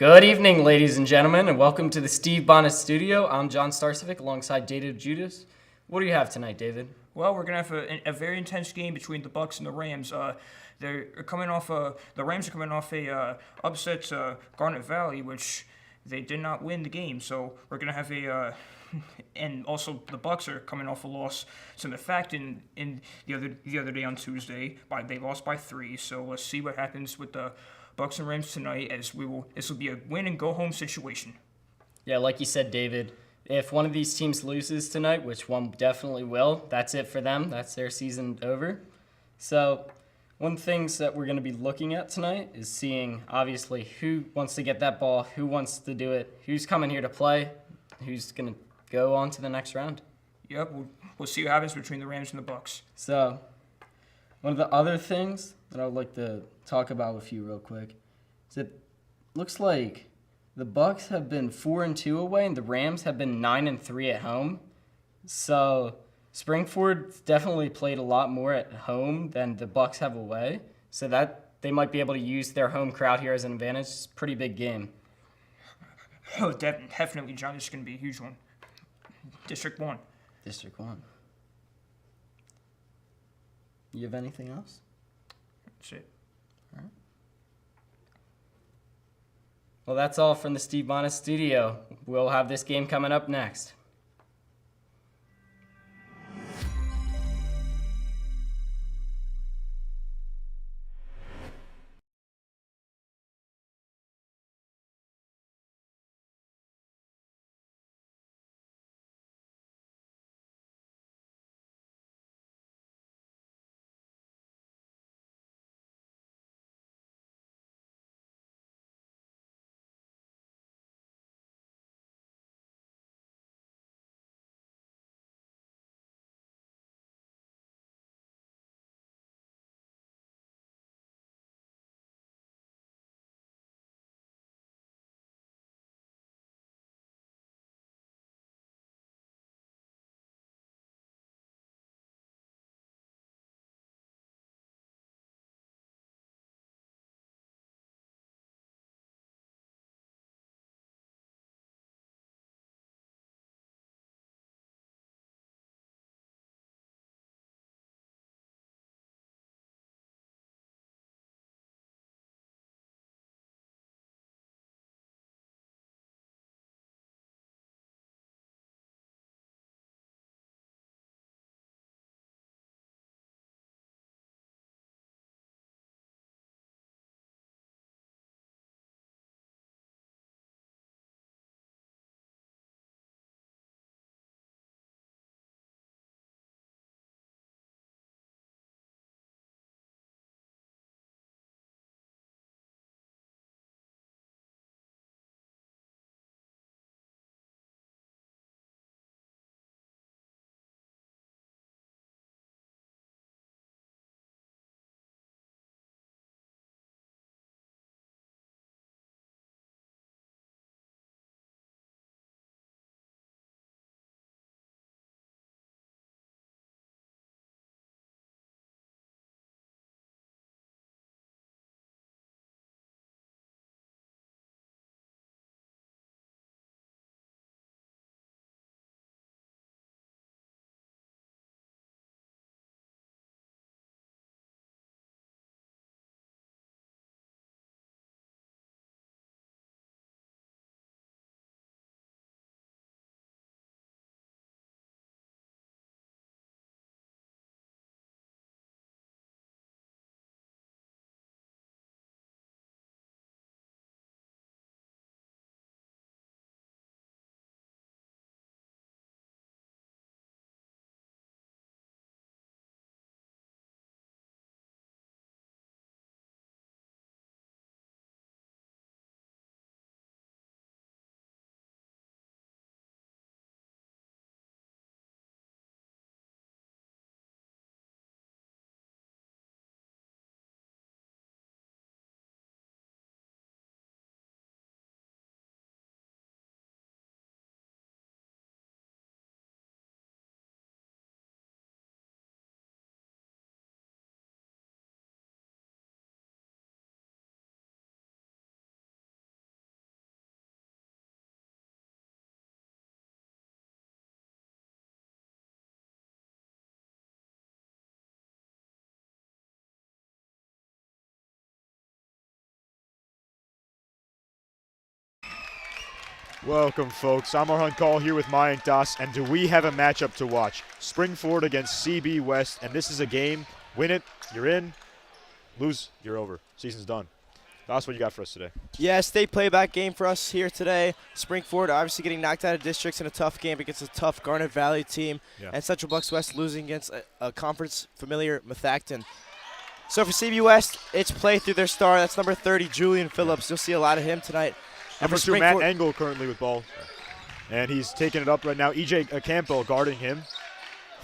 Good evening, ladies and gentlemen, and welcome to the Steve Bonnet Studio. I'm John Starcevic alongside David Judas. What do you have tonight, David? Well, we're gonna have a very intense game between the Bucks and the Rams. They're coming off the Rams are coming off a upset Garnet Valley, which they did not win the game. So we're gonna have and also the Bucks are coming off a loss to the fact in the other day on Tuesday. They lost by 3. So let's see what happens with the Bucks and Rams tonight. This will be a win and go home situation. Yeah, like you said, David, if one of these teams loses tonight, which one definitely will, that's it for them. That's their season over. So one of the things that we're going to be looking at tonight is seeing, obviously, who wants to get that ball, who wants to do it, who's coming here to play, who's going to go on to the next round. Yep, we'll see what happens between the Rams and the Bucks. So one of the other things that I would like to talk about with you real quick is it looks like the Bucks have been 4-2 away, and the Rams have been 9-3 at home. So Springford definitely played a lot more at home than the Bucks have away. So that they might be able to use their home crowd here as an advantage. It's a pretty big game. Oh, definitely, John. This is going to be a huge one. District 1. District 1. You have anything else? That's it. All right. Well, that's all from the Steve Bonnet Studio. We'll have this game coming up next. Welcome, folks. I'm Arhan Call here with Mayank Das, and do we have a matchup to watch? Springford against CB West, and this is a game. Win it, you're in. Lose, you're over. Season's done. Das, what you got for us today? Yeah, state playback game for us here today. Springford obviously getting knocked out of districts in a tough game against a tough Garnet Valley team, and Central Bucks West losing against a conference familiar Methacton. So for CB West, it's play through their star. That's number 30, Julian Phillips. You'll see a lot of him tonight. Number 2, Matt Engel currently with ball. And he's taking it up right now. EJ Campbell guarding him.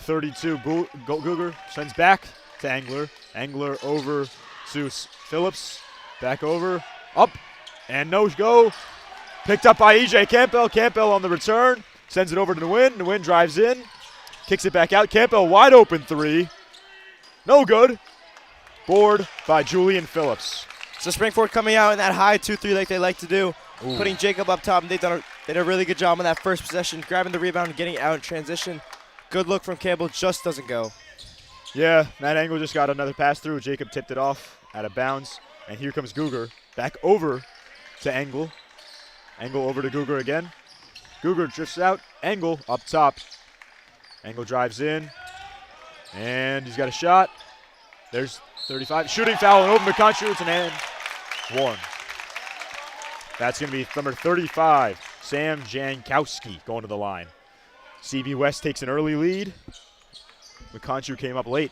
32, Guger sends back to Angler. Angler over to Phillips. Back over. Up. And no go. Picked up by EJ Campbell. Campbell on the return. Sends it over to Nguyen. Nguyen drives in. Kicks it back out. Campbell wide open 3. No good. Board by Julian Phillips. So Springford coming out in that high 2-3 like they like to do. Ooh. Putting Jacob up top, and they did a really good job on that first possession, grabbing the rebound and getting out in transition. Good look from Campbell, just doesn't go. Yeah, Matt Engel just got another pass through. Jacob tipped it off out of bounds, and here comes Guger. Back over to Engel. Engel over to Guger again. Guger drifts out. Engel up top. Engel drives in, and he's got a shot. There's 35. Shooting foul, and open McContry. It's an and one. That's going to be number 35, Sam Jankowski, going to the line. CB West takes an early lead. McContry came up late.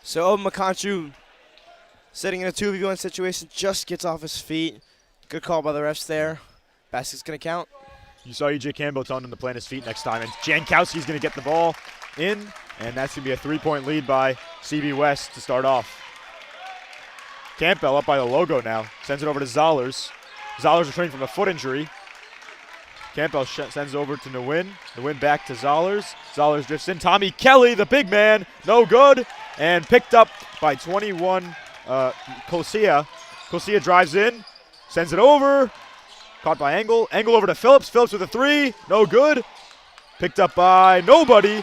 So McContry, sitting in a 2v1 situation, just gets off his feet. Good call by the refs there. Basket's going to count. You saw EJ Campbell telling him to plant his feet next time, and Jankowski's going to get the ball in, and that's going to be a 3-point lead by CB West to start off. Campbell up by the logo now. Sends it over to Zollers. Zollers returning from a foot injury. Campbell sends it over to Nguyen. Nguyen back to Zollers. Zollers drifts in. Tommy Kelly, the big man, no good. And picked up by 21, Kosia. Kosia drives in. Sends it over. Caught by Engel. Engel over to Phillips. Phillips with a 3. No good. Picked up by nobody.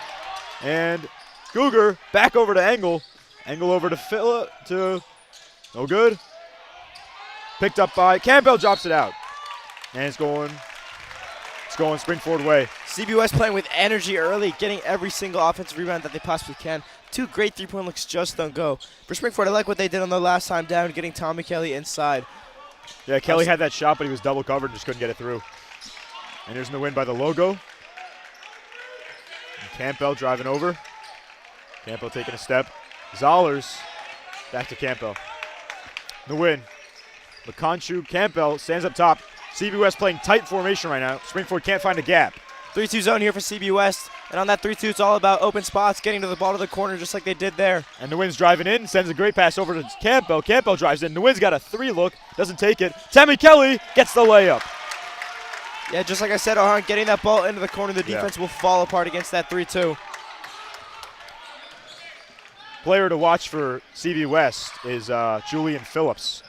And Guger back over to Engel. Engel over to Phillips. No good. Picked up by Campbell, drops it out. And it's going Springford way. CB West playing with energy early, getting every single offensive rebound that they possibly can. 2 great 3-point looks just don't go. For Springford, I like what they did on their last time down, getting Tommy Kelly inside. Yeah, Kelly had that shot, but he was double covered and just couldn't get it through. And here's the win by the logo. And Campbell driving over. Campbell taking a step. Zollers back to Campbell. The win. McContru, Campbell stands up top. CB West playing tight formation right now. Springford can't find a gap. 3-2 zone here for CB West. And on that 3-2, it's all about open spots, getting to the ball to the corner just like they did there. And Nguyen's driving in, sends a great pass over to Campbell. Campbell drives in. Nguyen's got a 3 look, doesn't take it. Tammy Kelly gets the layup. Yeah, just like I said, Arhan, getting that ball into the corner, the defense will fall apart against that 3-2. Player to watch for CB West is Julian Phillips.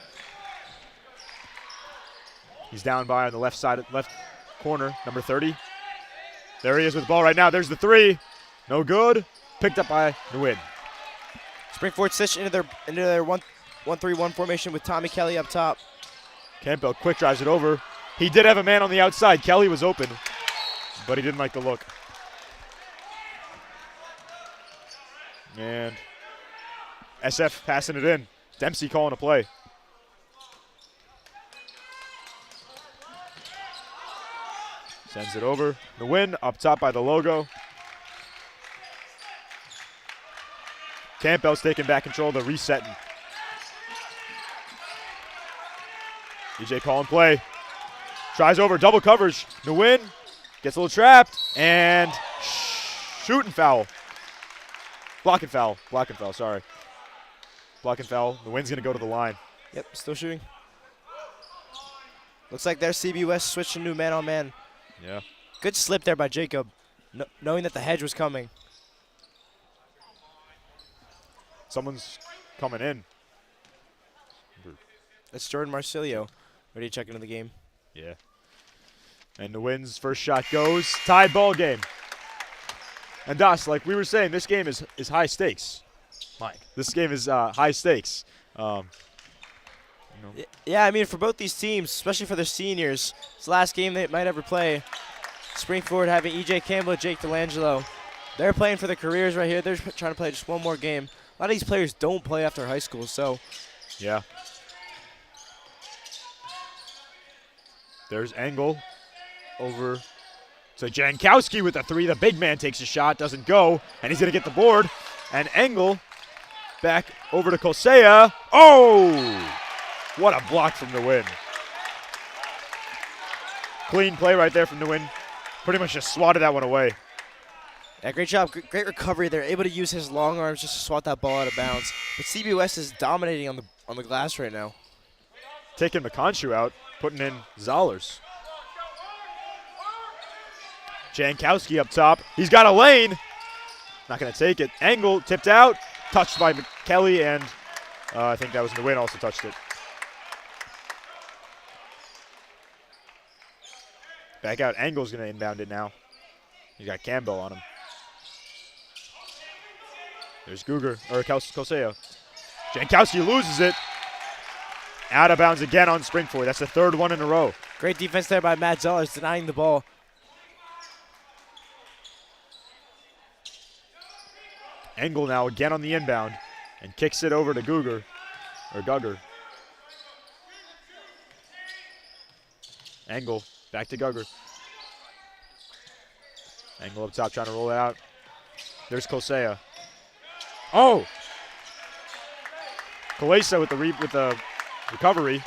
He's down by on the left side, left corner, number 30. There he is with the ball right now. There's the 3. No good. Picked up by Nguyen. Springford switched into their 1-3-1 formation with Tommy Kelly up top. Campbell quick drives it over. He did have a man on the outside. Kelly was open, but he didn't like the look. And SF passing it in. Dempsey calling a play. Sends it over. The win up top by the logo. Campbell's taking back control. They're resetting. EJ calling play. Tries over. Double coverage. Nguyen gets a little trapped. And shooting foul. Blocking foul. Blocking foul, sorry. Blocking foul. Nguyen's going to go to the line. Yep, still shooting. Looks like there's CB West switching to man-on-man. Yeah. Good slip there by Jacob, knowing that the hedge was coming. Someone's coming in. That's Jordan Marsilio. Ready to check into the game. Yeah. And the Nguyen's first shot goes. Tied ball game. And Das, like we were saying, this game is high stakes. Mike. This game is high stakes. Yeah, I mean, for both these teams, especially for their seniors, it's the last game they might ever play. Springford having E.J. Campbell, Jake Delangelo. They're playing for their careers right here. They're trying to play just one more game. A lot of these players don't play after high school, so. Yeah. There's Engel over to Jankowski with the 3. The big man takes a shot, doesn't go, and he's going to get the board. And Engel back over to Kosea. Oh! What a block from the win. Clean play right there from the win. Pretty much just swatted that one away. Yeah, great job. Great recovery. They're able to use his long arms just to swat that ball out of bounds. But CB West is dominating on the glass right now. Taking McConshu out, putting in Zollers. Jankowski up top. He's got a lane. Not going to take it. Engel tipped out. Touched by Kelly, and I think that was the win also touched it. Back out. Engel's going to inbound it now. He's got Campbell on him. There's Guger, or Kosea. Jankowski loses it. Out of bounds again on Springford. That's the 3rd one in a row. Great defense there by Matt Zollers, denying the ball. Engel now again on the inbound and kicks it over to Gugger. Engel back to Gugger. Engel up top trying to roll it out. There's Kosea. Oh! Kalesa with the recovery.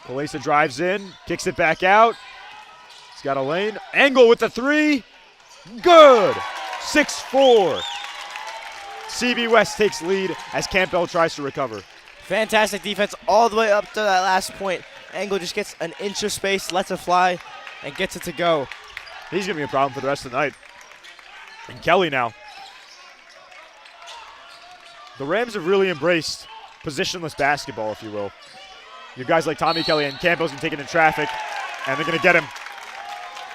Kalesa drives in, kicks it back out. He's got a lane. Engel with the 3. Good! 6-4. CB West takes lead as Campbell tries to recover. Fantastic defense all the way up to that last point. Engel just gets an inch of space, lets it fly, and gets it to go. He's going to be a problem for the rest of the night. And Kelly now. The Rams have really embraced positionless basketball, if you will. You guys like Tommy Kelly and Campbell's going to take it in traffic, and they're going to get him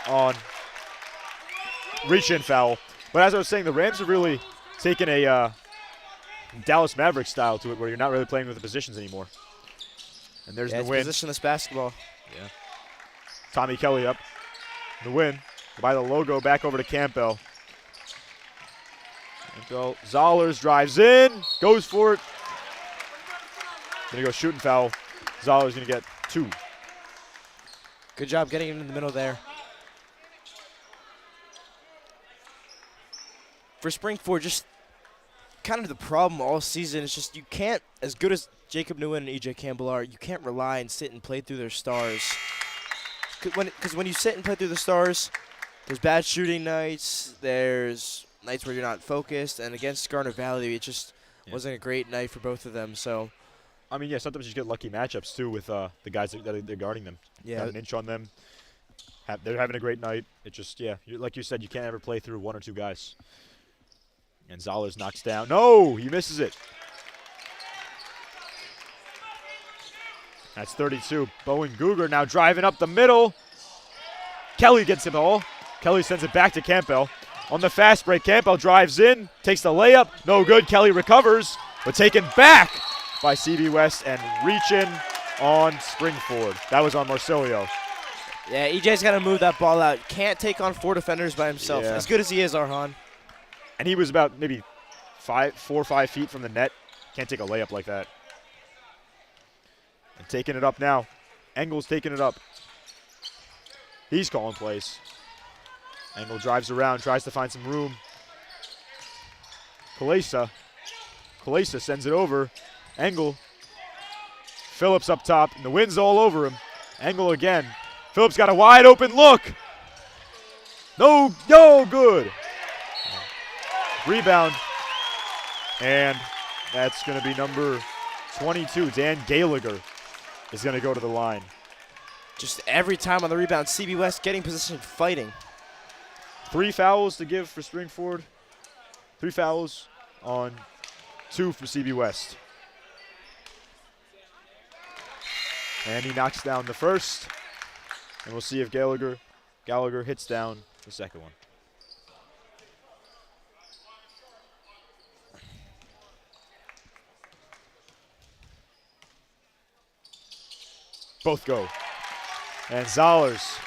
on reach-in foul. But as I was saying, the Rams have really taken a Dallas Mavericks style to it, where you're not really playing with the positions anymore. And there's the win. Positionless basketball. Yeah. Tommy Kelly up. The win. By the logo, back over to Campbell. Campbell. Zollers drives in. Goes for it. Going to go shooting foul. Zollers going to get 2. Good job getting him in the middle there. For Springford, just kind of the problem all season is just you can't, as good as Jacob Nguyen and E.J. Campbell are, you can't rely and sit and play through their stars. Because when you sit and play through the stars, there's bad shooting nights, there's nights where you're not focused, and against Garnet Valley, it just wasn't a great night for both of them. So, I mean, yeah, sometimes you get lucky matchups, too, with the guys that they're guarding them. Yeah. Got an inch on them. They're having a great night. It just, like you said, you can't ever play through 1 or 2 guys. And Zollers knocks down. No, he misses it. That's 32. Bowen Guger now driving up the middle. Kelly gets the ball. Kelly sends it back to Campbell. On the fast break, Campbell drives in, takes the layup. No good. Kelly recovers, but taken back by CB West and reaching on Springford. That was on Marsilio. Yeah, EJ's got to move that ball out. Can't take on 4 defenders by himself. Yeah. As good as he is, Arhan. And he was about maybe 4 or 5 feet from the net. Can't take a layup like that. And taking it up now. Engel's taking it up. He's calling plays. Engel drives around, tries to find some room. Kalesa sends it over. Engel. Phillips up top, and the wind's all over him. Engel again. Phillips got a wide open look. No good. Rebound. And that's going to be number 22. Dan Gallagher is going to go to the line. Just every time on the rebound, CB West getting position, fighting. 3 fouls to give for Springford. 3 fouls on 2 for CB West. And he knocks down the first. And we'll see if Gallagher hits down the second one. Both go. And Zollers,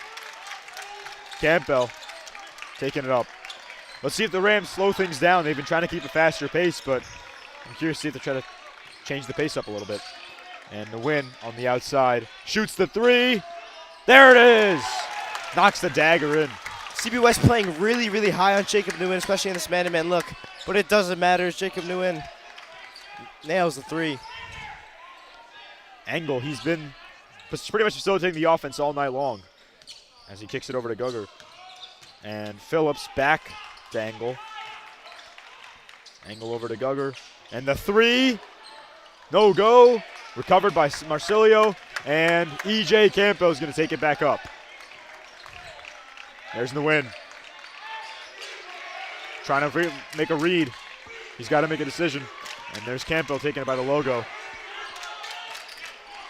Campbell taking it up. Let's see if the Rams slow things down. They've been trying to keep a faster pace, but I'm curious to see if they try to change the pace up a little bit. And the win on the outside. Shoots the three. There it is. Knocks the dagger in. CB West playing really, really high on Jacob Nguyen, especially in this man-to-man look. But it doesn't matter as Jacob Nguyen nails the three. Engel, he's been pretty much facilitating the offense all night long as he kicks it over to Gugger. And Phillips back to Engel. Engel over to Gugger. And the three, no go. Recovered by Marcilio. And E.J. Campo is going to take it back up. There's the win. Trying to make a read. He's got to make a decision. And there's Campo taking it by the logo.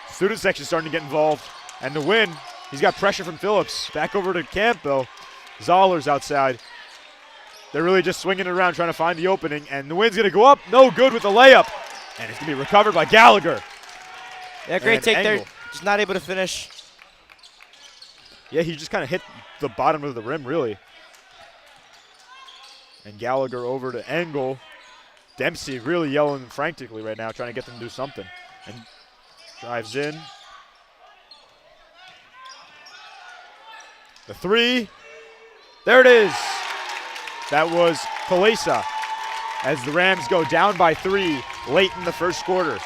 Student section starting to get involved. And the win, he's got pressure from Phillips. Back over to Campo. Zollers outside. They're really just swinging it around trying to find the opening. And the win's going to go up. No good with the layup. And it's going to be recovered by Gallagher. Yeah, great And take Engel. there. Just not able to finish. Yeah, he just kind of hit the bottom of the rim, really. And Gallagher over to Engel. Dempsey really yelling frantically right now, trying to get them to do something. And drives in. The three. There it is. That was Kalesa as the Rams go down by 3 late in the first quarter.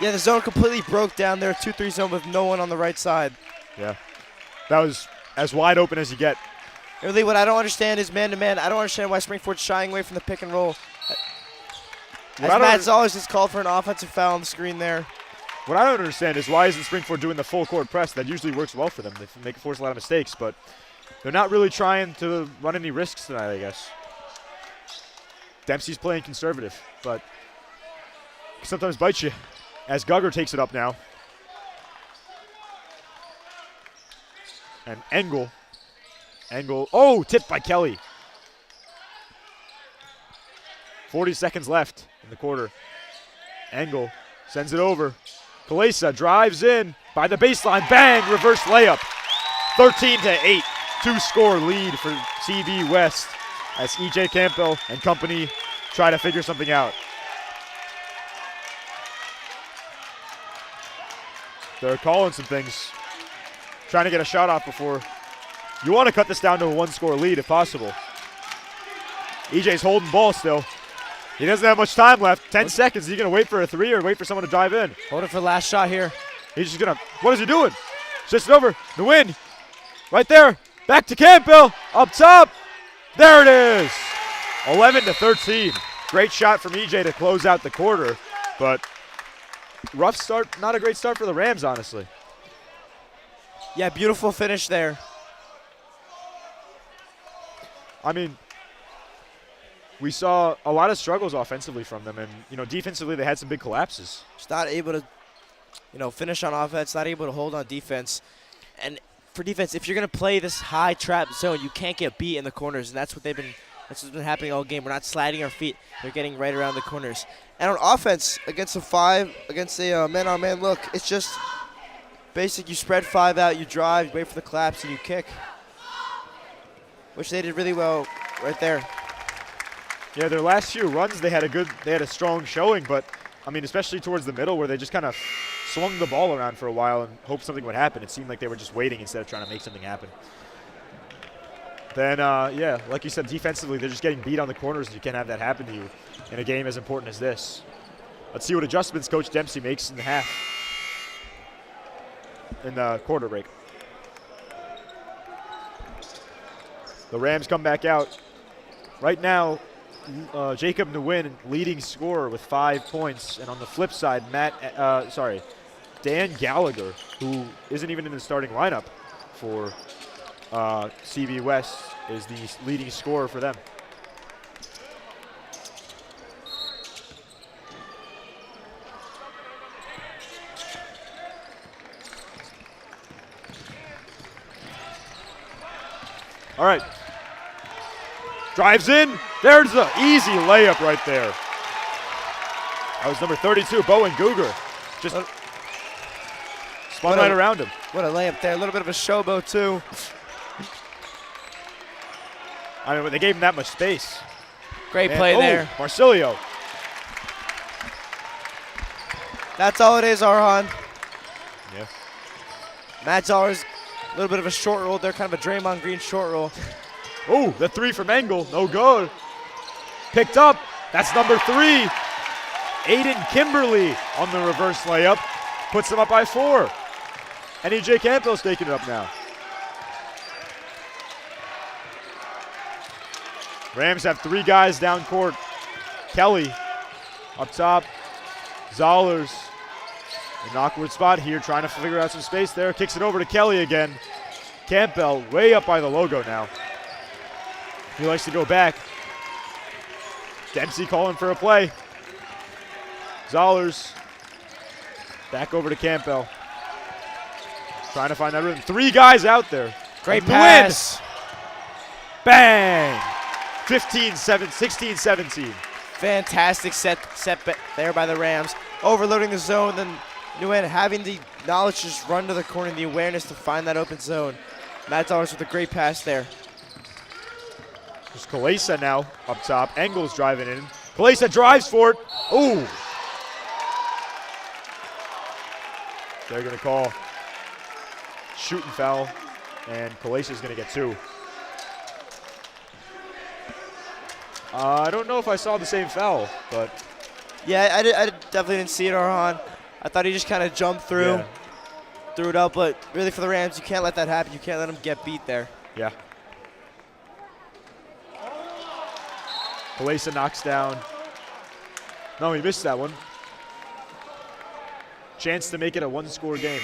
Yeah, the zone completely broke down there. 2-3 zone with no one on the right side. Yeah. That was as wide open as you get. Really, what I don't understand is man-to-man. I don't understand why Springford's shying away from the pick and roll. As Matt Zollers has called for an offensive foul on the screen there. What I don't understand is why isn't Springford doing the full court press? That usually works well for them. They force a lot of mistakes, but they're not really trying to run any risks tonight, I guess. Dempsey's playing conservative, but sometimes bites you. As Gugger takes it up now. And Engel, oh, tipped by Kelly. 40 seconds left in the quarter. Engel sends it over. Kalesa drives in by the baseline. Bang, reverse layup. 13-8, 2-score lead for CB West as E.J. Campbell and company try to figure something out. They're calling some things, trying to get a shot off before. You want to cut this down to a 1-score lead if possible. EJ's holding ball still. He doesn't have much time left. 10 seconds. Is he going to wait for a three or wait for someone to drive in? Holding for the last shot here. He's just going to, what is he doing? Just over. The win. Right there. Back to Campbell. Up top. There it is. 11-13. Great shot from EJ to close out the quarter. But rough start, not a great start for the Rams, honestly. Yeah, beautiful finish there. I mean, we saw a lot of struggles offensively from them, and defensively they had some big collapses. Just not able to, finish on offense, not able to hold on defense. And for defense, if you're going to play this high trap zone, you can't get beat in the corners, and that's what's been happening all game. We're not sliding our feet. They're getting right around the corners. And on offense, against a man-on-man look, it's just basic. You spread 5 out, you drive, you wait for the collapse, and you kick, which they did really well right there. Yeah, their last few runs, they had a strong showing, but I mean, especially towards the middle where they just kind of swung the ball around for a while and hoped something would happen. It seemed like they were just waiting instead of trying to make something happen. Then, yeah, like you said, defensively, they're just getting beat on the corners, and you can't have that happen to you in a game as important as this. Let's see what adjustments Coach Dempsey makes in the quarter break. The Rams come back out. Right now, Jacob Nguyen leading scorer with 5 points, and on the flip side, Dan Gallagher, who isn't even in the starting lineup for CB West, is the leading scorer for them. All right. Drives in. There's the easy layup right there. That was number 32, Bowen Guger. Just Spun right around him. What a layup there. A little bit of a showboat, too. I mean, they gave him that much space. Great play there. Marsilio. That's all it is, Arhan. Yeah. Matt Zollers, a little bit of a short roll there, kind of a Draymond Green short roll. Oh, the three from Engel. No good. Picked up. That's number 3. Aiden Kimberly on the reverse layup. Puts them up by 4. And EJ Campbell's taking it up now. Rams have 3 guys down court. Kelly up top. Zollers in an awkward spot here, trying to figure out some space there. Kicks it over to Kelly again. Campbell way up by the logo now. He likes to go back. Dempsey calling for a play. Zollers back over to Campbell. Trying to find that rhythm. 3 guys out there. Great And the pass. win. Bang. 16-17. Fantastic set there by the Rams. Overloading the zone, then Nguyen having the knowledge to just run to the corner, the awareness to find that open zone. Matt Zollers with a great pass there. There's Kalesa now up top. Engel's driving in. Kalesa drives for it. Ooh. They're going to call shooting foul, and Kalesa's going to get 2. I don't know if I saw the same foul, but. Yeah, I definitely didn't see it, Arhan. I thought he just kind of jumped through, threw it up, but really for the Rams, you can't let that happen. You can't let them get beat there. Yeah. Kalesa knocks down. No, he missed that one. Chance to make it a 1-score game.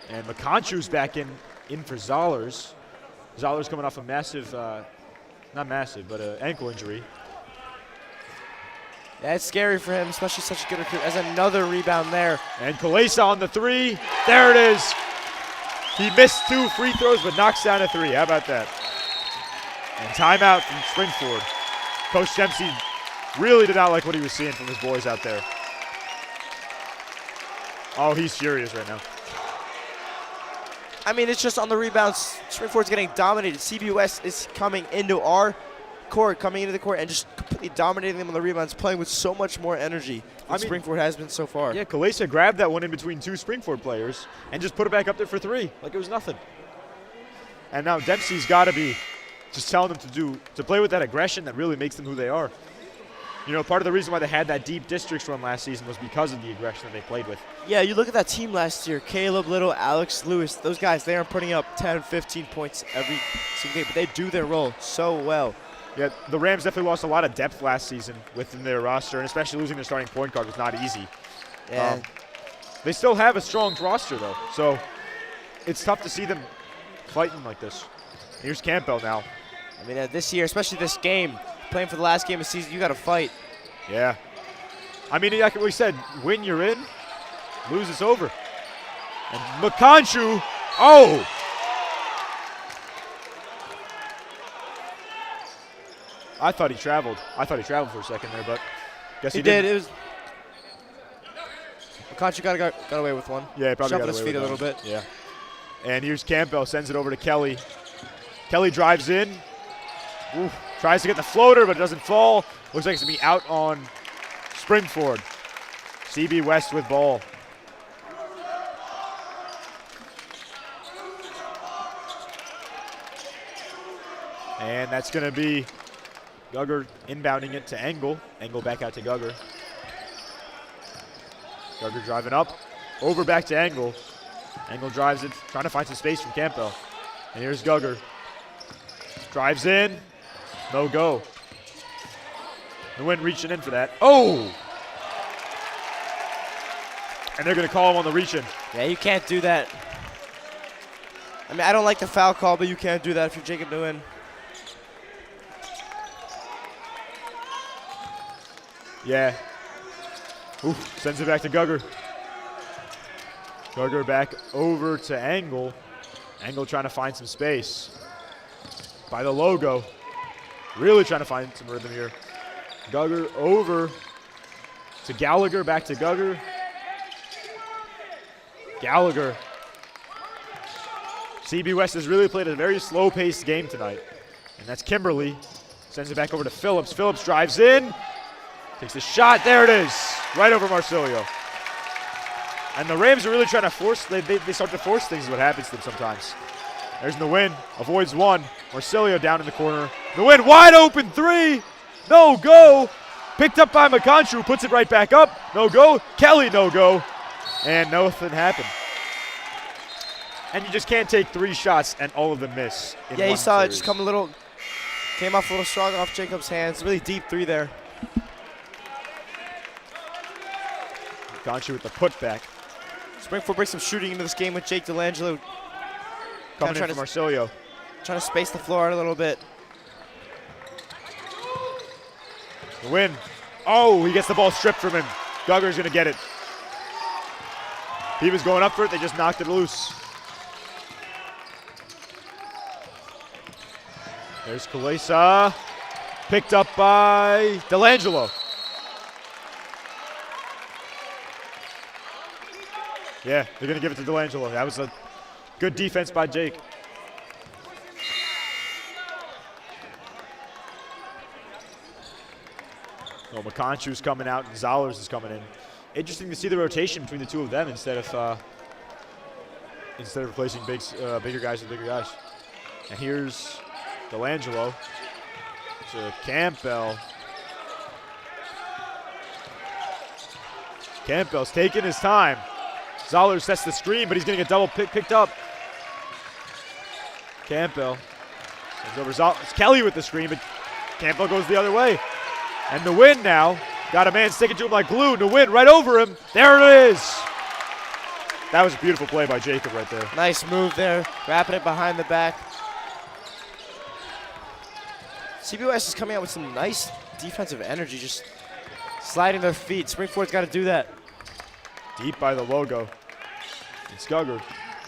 And McConchu's back in for Zollers. Zollers coming off a massive, not massive, but an ankle injury. Yeah, it's scary for him, especially such a good recruit. As another rebound there. And Kalesa on the 3. There it is. He missed 2 free throws, but knocks down a 3. How about that? And timeout from Springford. Coach Dempsey really did not like what he was seeing from his boys out there. Oh, he's furious right now. I mean, it's just on the rebounds. Springford's getting dominated. CBUS is coming into our court, coming into the court, and just completely dominating them on the rebounds, playing with so much more energy than Springford has been so far. Yeah, Kalesa grabbed that one in between 2 Springford players and just put it back up there for 3, like it was nothing. And now Dempsey's got to be just telling them to play with that aggression that really makes them who they are. You know, part of the reason why they had that deep districts run last season was because of the aggression that they played with. Yeah, you look at that team last year, Caleb Little, Alex Lewis, those guys, they aren't putting up 10, 15 points every single game, but they do their role so well. Yeah, the Rams definitely lost a lot of depth last season within their roster, and especially losing their starting point guard was not easy. Yeah. They still have a strong roster, though, so it's tough to see them fighting like this. Here's Campbell now. I mean, this year, especially this game, playing for the last game of the season, you got to fight. Yeah. I mean, like we said, win you're in, lose it's over. And McConchu, oh! I thought he traveled. For a second there, but guess he did. didn't. It was. McConchu got away with one. Yeah, he probably shuffled got his away feet with a little that. bit. Yeah. And here's Campbell, sends it over to Kelly. Kelly drives in. Ooh, tries to get the floater, but it doesn't fall. Looks like it's going to be out on Springford. CB West with ball. And that's going to be Gugger inbounding it to Engel. Engel back out to Gugger. Gugger driving up. Over back to Engel. Engel drives it, trying to find some space from Campbell. And here's Gugger. Drives in. No go. Nguyen reaching in for that. Oh! And they're going to call him on the reach in. Yeah, you can't do that. I mean, I don't like the foul call, but you can't do that if you're Jacob Nguyen. Yeah. Oof, sends it back to Gugger. Gugger back over to Engel. Engel trying to find some space. By the logo. Really trying to find some rhythm here. Gugger over To Gallagher, back to Gugger. Gallagher. CB West has really played a very slow-paced game tonight. And that's Kimberly. Sends it back over to Phillips. Phillips drives in. Takes a shot. There it is. Right over Marsilio. And the Rams are really trying to force, they start to force things is what happens to them sometimes. There's Nguyen. Avoids one. Marsilio down in the corner. Nguyen wide open three. No go. Picked up by McConchu, who puts it right back up. No go. Kelly no go. And nothing happened. And you just can't take 3 shots and all of them miss. Yeah, you saw it just come a little, came off a little strong off Jacob's hands. Really deep 3 there. McConchu with the putback. Springfield brings some shooting into this game with Jake Delangelo. Coming in from Marsilio. Trying to space the floor out a little bit. The win. Oh, he gets the ball stripped from him. Gugger's going to get it. He was going up for it. They just knocked it loose. There's Kalesa. Picked up by Delangelo. Yeah, they're going to give it to Delangelo. That was a good defense by Jake. Well, McConchu's coming out and Zollers is coming in. Interesting to see the rotation between the two of them instead of replacing bigger guys with bigger guys. And here's Delangelo to Campbell. Campbell's taking his time. Zollers sets the screen, but he's getting a double picked up. Campbell sends over Zollers. Kelly with the screen, but Campbell goes the other way. And the win now. Got a man sticking to him like glue. The win right over him. There it is. That was a beautiful play by Jacob right there. Nice move there. Wrapping it behind the back. CBS is coming out with some nice defensive energy, just sliding their feet. Springford's got to do that. Deep by the logo. It's Gugger.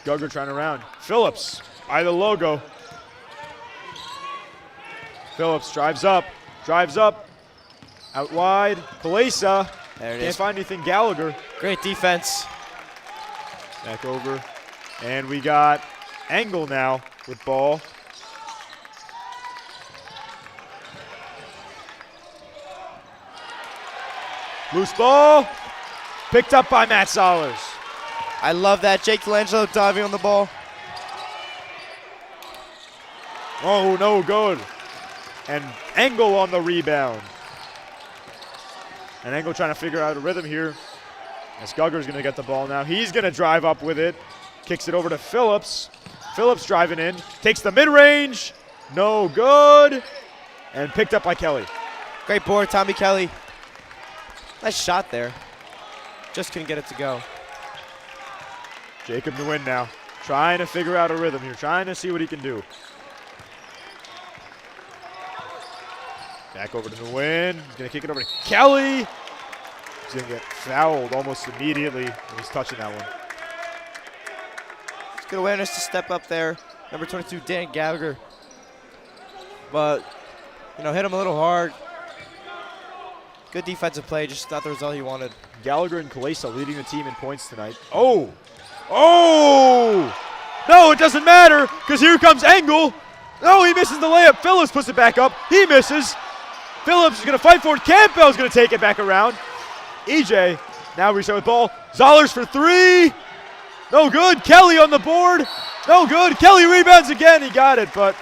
Gugger trying to round. Phillips by the logo. Phillips drives up. Drives up. Out wide. Kalesa. There it Can't is. find anything. Gallagher. Great defense. Back over. And we got Engel now with ball. Loose ball. Picked up by Matt Zollers. I love that. Jake Delangelo diving on the ball. Oh, no good. And Engel on the rebound. And Engel trying to figure out a rhythm here. As Gugger's going to get the ball now. He's going to drive up with it. Kicks it over to Phillips. Phillips driving in. Takes the mid-range. No good. And picked up by Kelly. Great board, Tommy Kelly. Nice shot there. Just couldn't get it to go. Jacob Nguyen now. Trying to figure out a rhythm here. Trying to see what he can do. Back over to Nguyen. He's going to kick it over to Kelly. He's going to get fouled almost immediately when he's touching that one. It's good awareness to step up there. Number 22, Dan Gallagher. But, hit him a little hard. Good defensive play, just not the result he wanted. Gallagher and Kalesa leading the team in points tonight. Oh! Oh! No, it doesn't matter, because here comes Engel. No, he misses the layup. Phillips puts it back up. He misses. Phillips is going to fight for it. Campbell's going to take it back around. EJ now restart with ball. Zollers for 3. No good. Kelly on the board. No good. Kelly rebounds again. He got it, but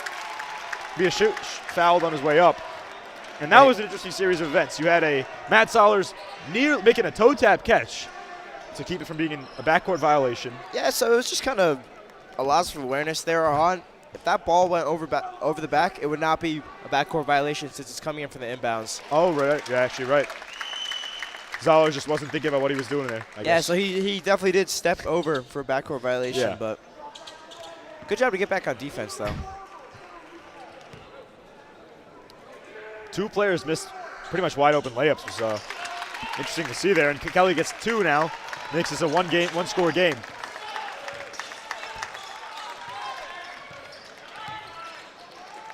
be a shoot fouled on his way up. And that was an interesting series of events. You had a Matt Zollers making a toe tap catch to keep it from being a backcourt violation. Yeah, so it was just kind of a loss of awareness there on. If that ball went over the back, it would not be a backcourt violation since it's coming in from the inbounds. Oh, right. You're actually right. Zollers just wasn't thinking about what he was doing there, I guess. So he definitely did step over for a backcourt violation, but good job to get back on defense, though. 2 players missed pretty much wide open layups. It was interesting to see there. And Kelly gets 2 now. Makes this a one-score game.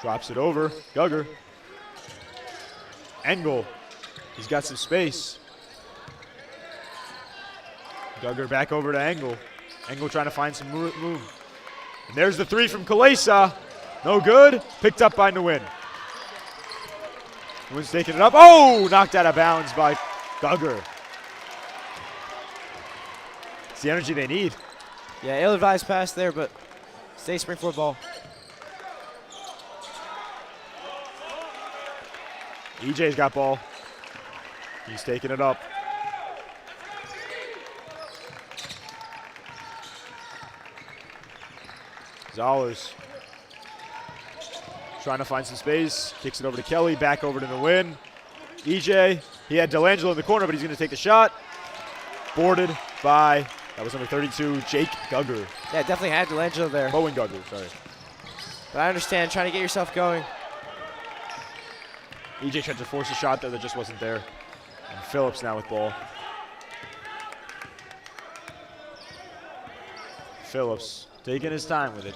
Drops it over. Gugger. Engel. He's got some space. Gugger back over to Engel. Engel trying to find some room. And there's the three from Kalesa. No good. Picked up by Nguyen. Nguyen's taking it up. Oh, knocked out of bounds by Gugger. It's the energy they need. Yeah, ill-advised pass there, but stay Springford ball. EJ's got ball. He's taking it up. Zollers trying to find some space. Kicks it over to Kelly. Back over to Nguyen. EJ, he had Delangelo in the corner, but he's going to take the shot. Boarded by, that was number 32, Jake Gugger. Yeah, definitely had Delangelo there. Bowen Gugger, sorry. But I understand, trying to get yourself going. EJ tried to force a shot there that just wasn't there. And Phillips now with ball. Phillips taking his time with it.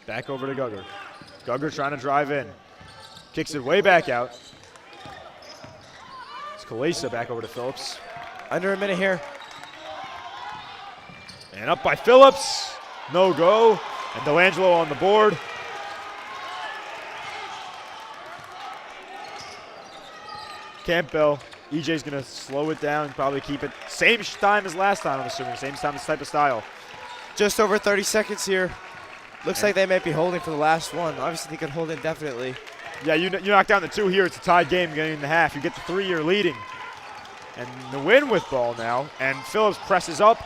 Back over to Gugger. Gugger trying to drive in. Kicks it way back out. It's Kalesa back over to Phillips. Under a minute here. And up by Phillips. No go. And Delangelo on the board. Campbell. EJ's going to slow it down, probably keep it same time as last time, I'm assuming. Same time, this type of style. Just over 30 seconds here. Looks like they might be holding for the last one. Obviously, they could hold indefinitely. Yeah, you knock down the two here. It's a tied game getting in the half. You get the 3, you're leading. And the win with ball now. And Phillips presses up.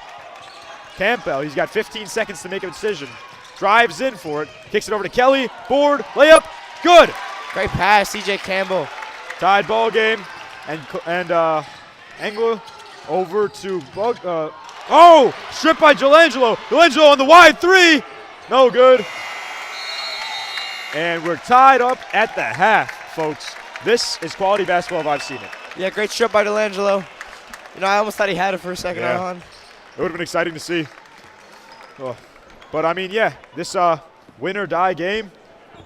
Campbell, he's got 15 seconds to make a decision. Drives in for it. Kicks it over to Kelly. Board. Layup. Good. Great pass, CJ Campbell. Tied ball game. And Engel over to Bug. Oh! Stripped by Delangelo. Delangelo on the wide 3. No good. And we're tied up at the half, folks. This is quality basketball if I've seen it. Yeah, great strip by Delangelo. You know, I almost thought he had it for a second on. It would have been exciting to see. Oh. But, I mean, yeah, this win or die game,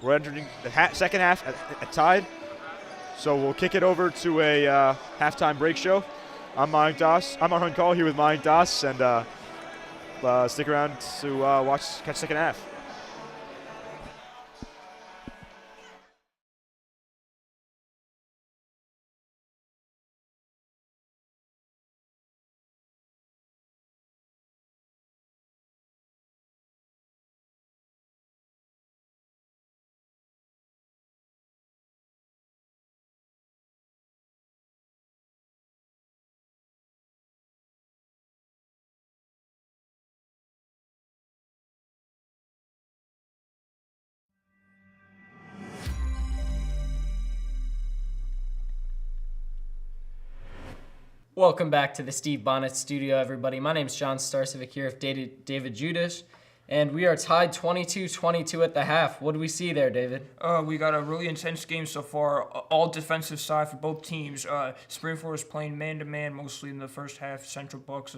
we're entering the second half at tied. So we'll kick it over to a halftime break show. I'm Mike Doss. I'm Arhun Call here with Mike Doss, and stick around to catch second half. Welcome back to the Steve Bonnet Studio, everybody. My name's John Starcevic here with David Judish, and we are tied 22-22 at the half. What do we see there, David? We got a really intense game so far, all defensive side for both teams. Springford is playing man-to-man mostly in the first half. Central Bucks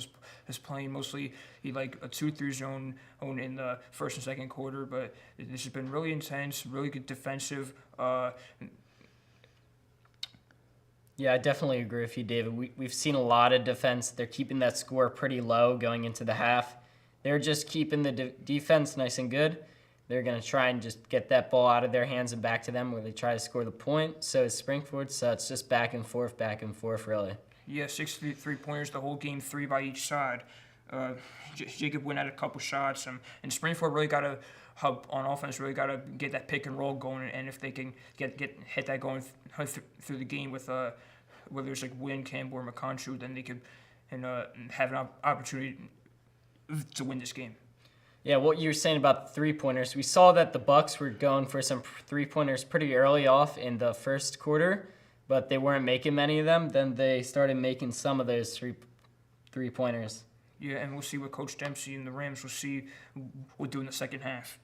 is playing mostly like a 2-3 zone in the first and second quarter, but this has been really intense, really good defensive. Yeah, I definitely agree with you, David. We've seen a lot of defense. They're keeping that score pretty low going into the half. They're just keeping the defense nice and good. They're going to try and just get that ball out of their hands and back to them where they try to score the point. So is Springford, so it's just back and forth, really. Yeah, 6 3-pointers the whole game, 3 by each side. Jacob went at a couple shots, and Springford really got to hub on offense, really got to get that pick and roll going, and if they can hit that going through the game with whether it's like Wynn, Campbell, or McConchu, then they could have an opportunity to win this game. Yeah, what you were saying about the 3-pointers, we saw that the Bucks were going for some 3-pointers pretty early off in the first quarter, but they weren't making many of them. Then they started making some of those 3-pointers. Yeah, and we'll see what Coach Dempsey and the Rams will do in the second half.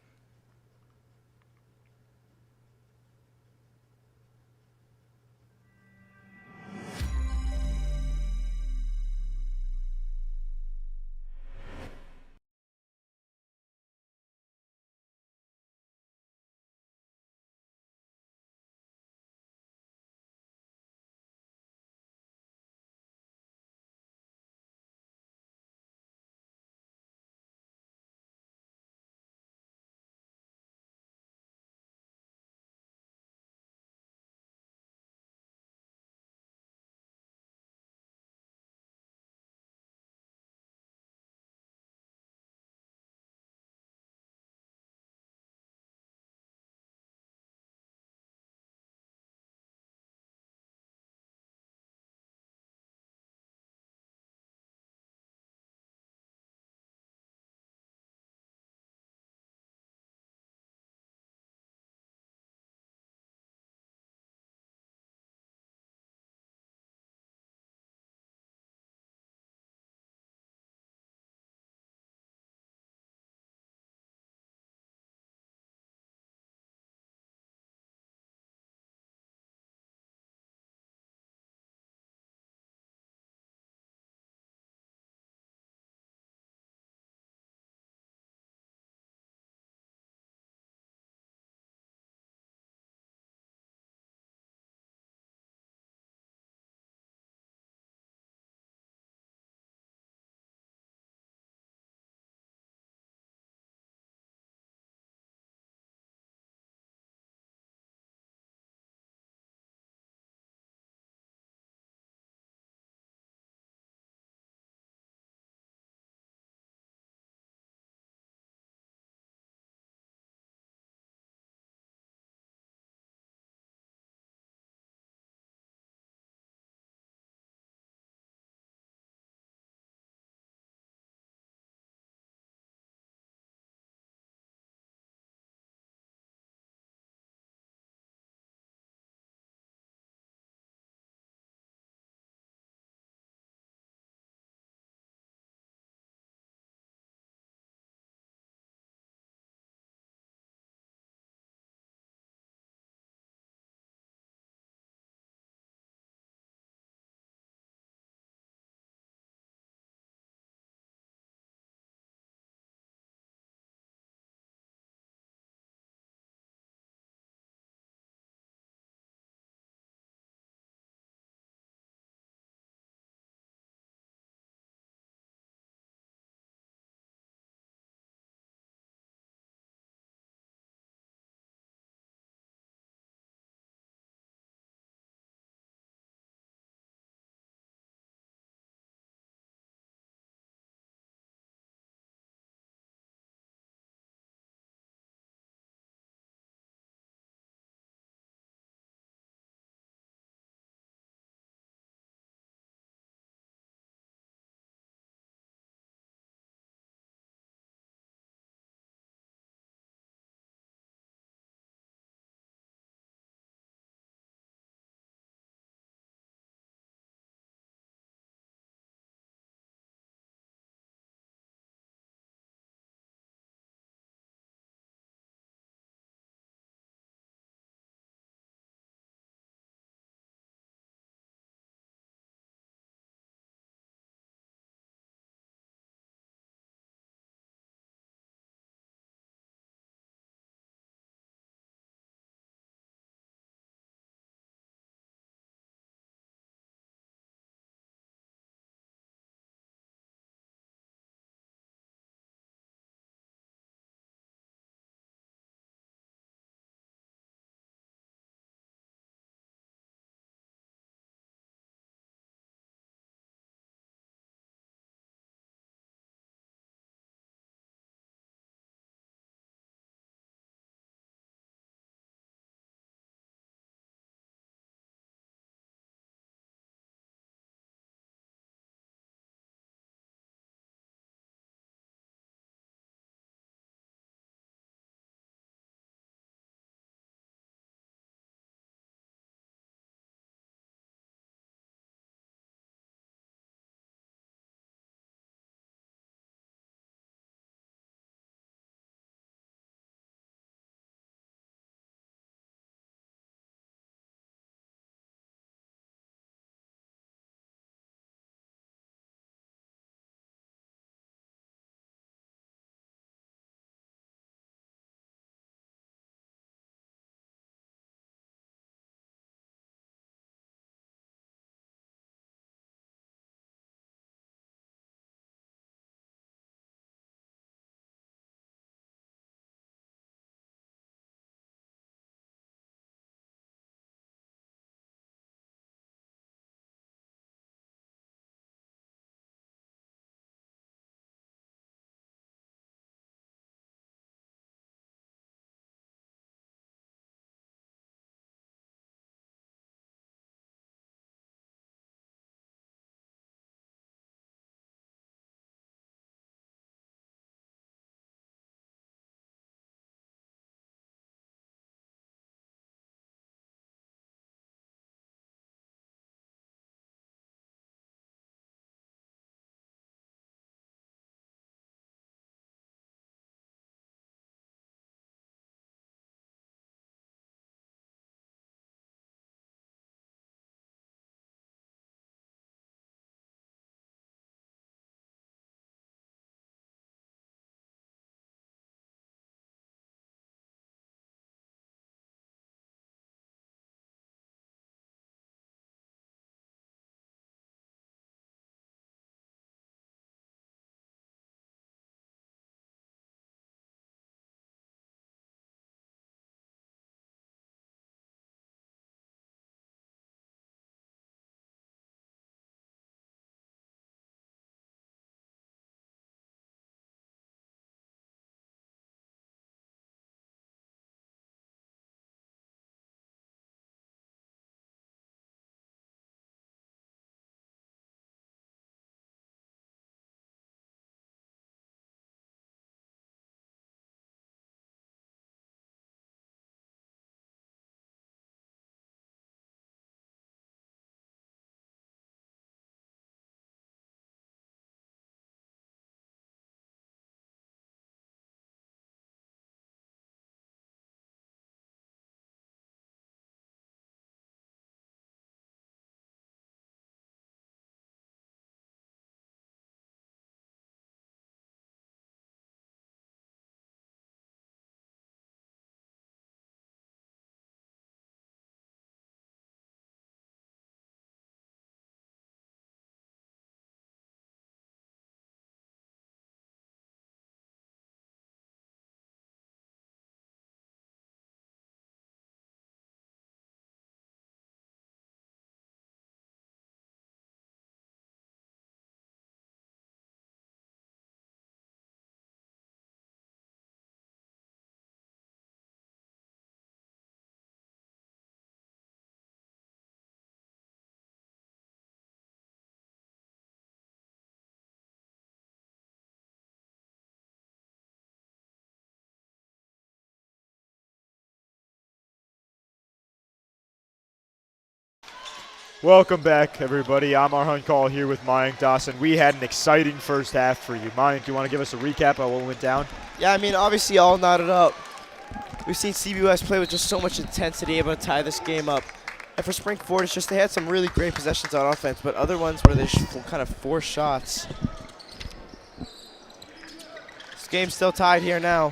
Welcome back, everybody. I'm Arhan Call here with Mayank Dawson. We had an exciting first half for you. Mayank, do you want to give us a recap of what went down? Yeah, I mean, obviously all knotted up. We've seen CBWest play with just so much intensity, able to tie this game up. And for Spring Ford, it's just they had some really great possessions on offense, but other ones where they kind of forced shots. This game's still tied here now.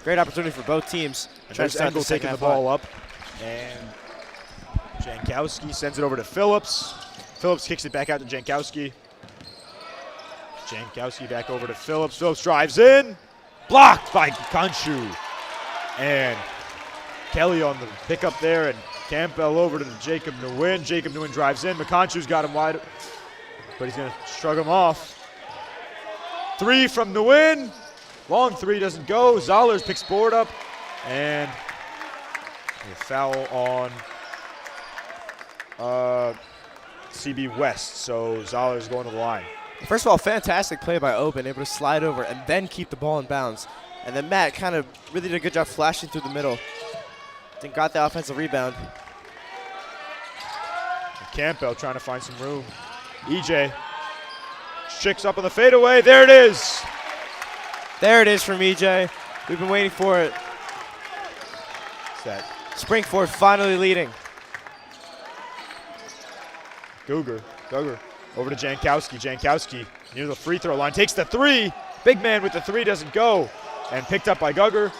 Great opportunity for both teams. And there's Engel taking the ball up. And Jankowski sends it over to Phillips. Phillips kicks it back out to Jankowski. Jankowski back over to Phillips. Phillips drives in. Blocked by Kanchu. And Kelly on the pickup there. And Campbell over to Jacob Nguyen. Jacob Nguyen drives in. McConchu's got him wide, but he's going to shrug him off. 3 from Nguyen. Long 3 doesn't go. Zollers picks board up. And a foul on CB West. So Zollers going to the line. First of all, fantastic play by Open, able to slide over and then keep the ball in bounds. And then Matt kind of really did a good job flashing through the middle. Then got the offensive rebound. And Campbell trying to find some room. EJ tricks up on the fadeaway. There it is. There it is from EJ. We've been waiting for it. What's that? Spring Ford finally leading. Gugger over to Jankowski. Jankowski near the free throw line. Takes the 3. Big man with the 3 doesn't go. And picked up by Gugger.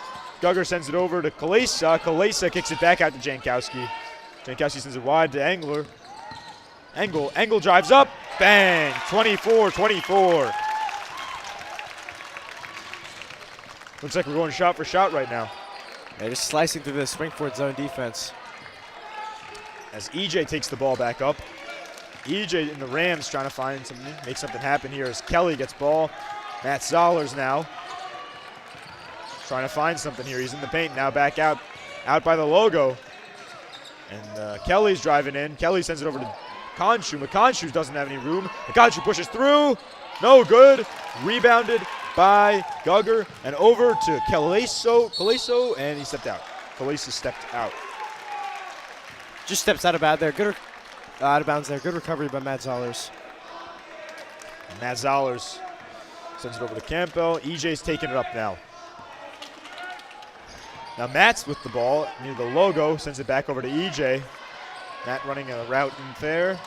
Gugger sends it over to Kalesa. Kalesa kicks it back out to Jankowski. Jankowski sends it wide to Engler. Engel drives up. Bang. 24-24. Looks like we're going shot for shot right now. Yeah, just slicing through the Spring Ford zone defense. As EJ takes the ball back up. EJ and the Rams trying to find something, make something happen here as Kelly gets ball. Matt Zollers now trying to find something here. He's in the paint now, back out by the logo. And Kelly's driving in. Kelly sends it over to McConshu. McConshu doesn't have any room. McConshu pushes through. No good. Rebounded by Gugger and over to Kaleso, and he stepped out. Kaleso stepped out. Just steps out of bounds there. Good out of bounds there. Good recovery by Matt Zollers. And Matt Zollers sends it over to Campbell. EJ's taking it up now. Now Matt's with the ball near the logo. Sends it back over to EJ. Matt running a route in there.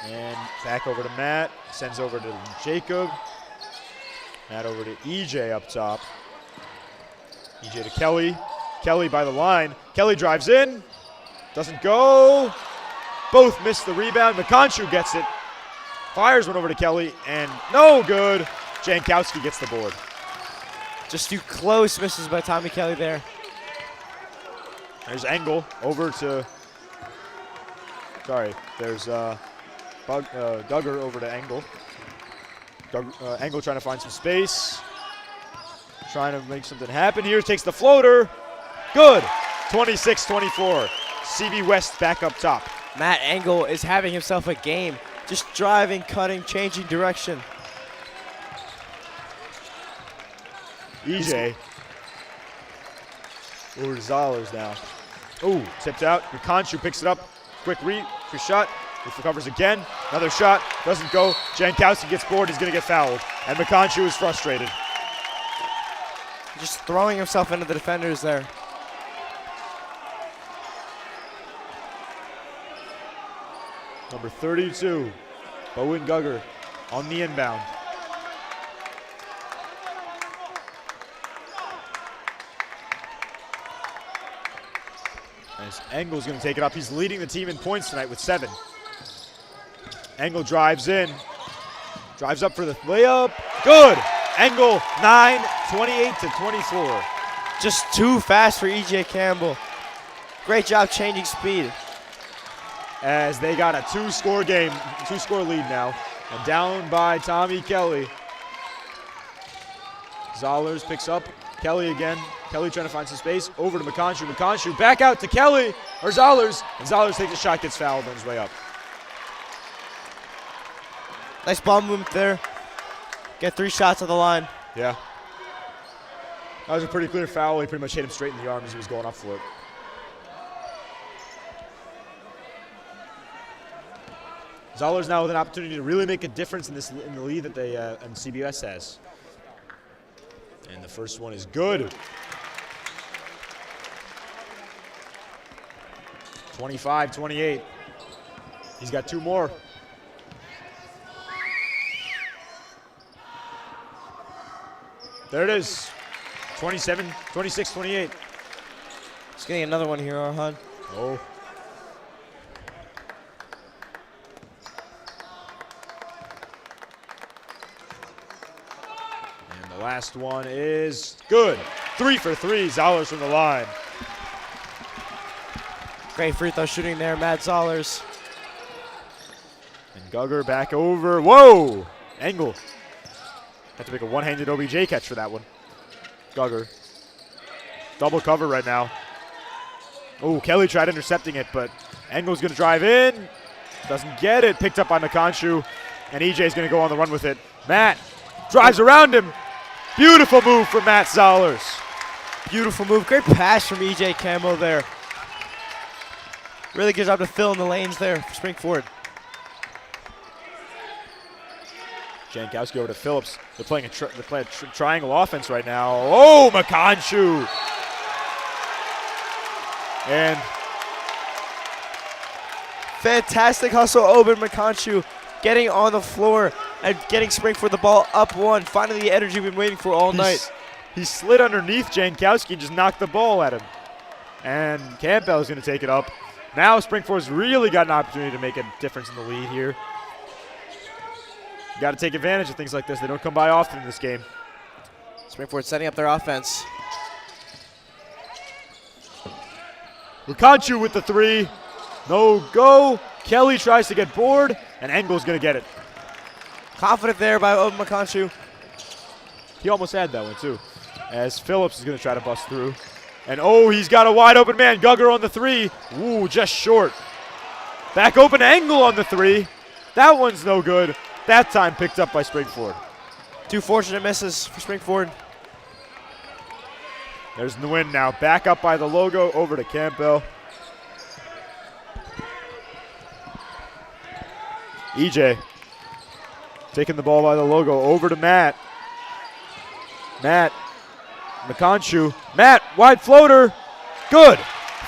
And back over to Matt. Sends over to Jacob. Matt over to EJ up top. EJ to Kelly. Kelly by the line. Kelly drives in. Doesn't go. Both miss the rebound. McConshu gets it. Fires one over to Kelly, and no good. Jankowski gets the board. Just 2 close misses by Tommy Kelly there. There's Engel over to, there's Gugger over to Engel. Engel trying to find some space. Trying to make something happen here. Takes the floater. Good. 26-24. CB West back up top. Matt Engel is having himself a game. Just driving, cutting, changing direction. EJ. Over to Zollers now. Oh, tipped out. McConshu picks it up. Quick shot. He recovers again. Another shot. Doesn't go. Jankowski gets bored. He's going to get fouled. And McConshu is frustrated. Just throwing himself into the defenders there. Number 32, Bowen Gugger on the inbound. As Engel's going to take it up. He's leading the team in points tonight with 7. Engel drives in. Drives up for the layup. Good. Engel 9, 28-24. Just too fast for EJ Campbell. Great job changing speed. As they got a 2-score lead now. And down by Tommy Kelly. Zollers picks up. Kelly again. Kelly trying to find some space. Over to McConshu. McConshu back out to Kelly. Or Zollers. And Zollers takes a shot, gets fouled on his way up. Nice ball movement there. Get 3 shots on the line. Yeah. That was a pretty clear foul. He pretty much hit him straight in the arm as he was going up for it. Zollers now with an opportunity to really make a difference in the lead that they and CBS has. And the first one is good. 25-28. He's got 2 more. There it is. 26-28. He's getting another one here, Arhan. Oh. And the last one is good. 3 for 3, Zollers from the line. Great free throw shooting there, Matt Zollers. And Gugger back over. Whoa! Engel. Had to make a one-handed OBJ catch for that one. Gugger. Double cover right now. Oh, Kelly tried intercepting it, but Engel's going to drive in. Doesn't get it. Picked up by McConshu. And EJ's going to go on the run with it. Matt drives around him. Beautiful move from Matt Zollers. Beautiful move. Great pass from EJ Campbell there. Really good job to fill in the lanes there for Springford. Jankowski over to Phillips. They're playing a triangle offense right now. Oh, McConshu. And fantastic hustle, Oben McConshu, getting on the floor and getting Springford the ball up 1. Finally the energy we've been waiting for all night. He slid underneath Jankowski and just knocked the ball at him. And Campbell's going to take it up. Now Springford's really got an opportunity to make a difference in the lead here. You got to take advantage of things like this. They don't come by often in this game. Springford setting up their offense. McConshu with the 3. No go. Kelly tries to get bored, and Engel's going to get it. Confident there by Oben McConshu. He almost had that one, too, as Phillips is going to try to bust through. And, oh, he's got a wide open man. Gugger on the 3. Ooh, just short. Back open Engel on the 3. That one's no good. That time picked up by Springford. 2 fortunate misses for Springford. There's Nguyen now. Back up by the logo. Over to Campbell. EJ taking the ball by the logo. Over to Matt. Matt. McConshu. Matt, wide floater. Good.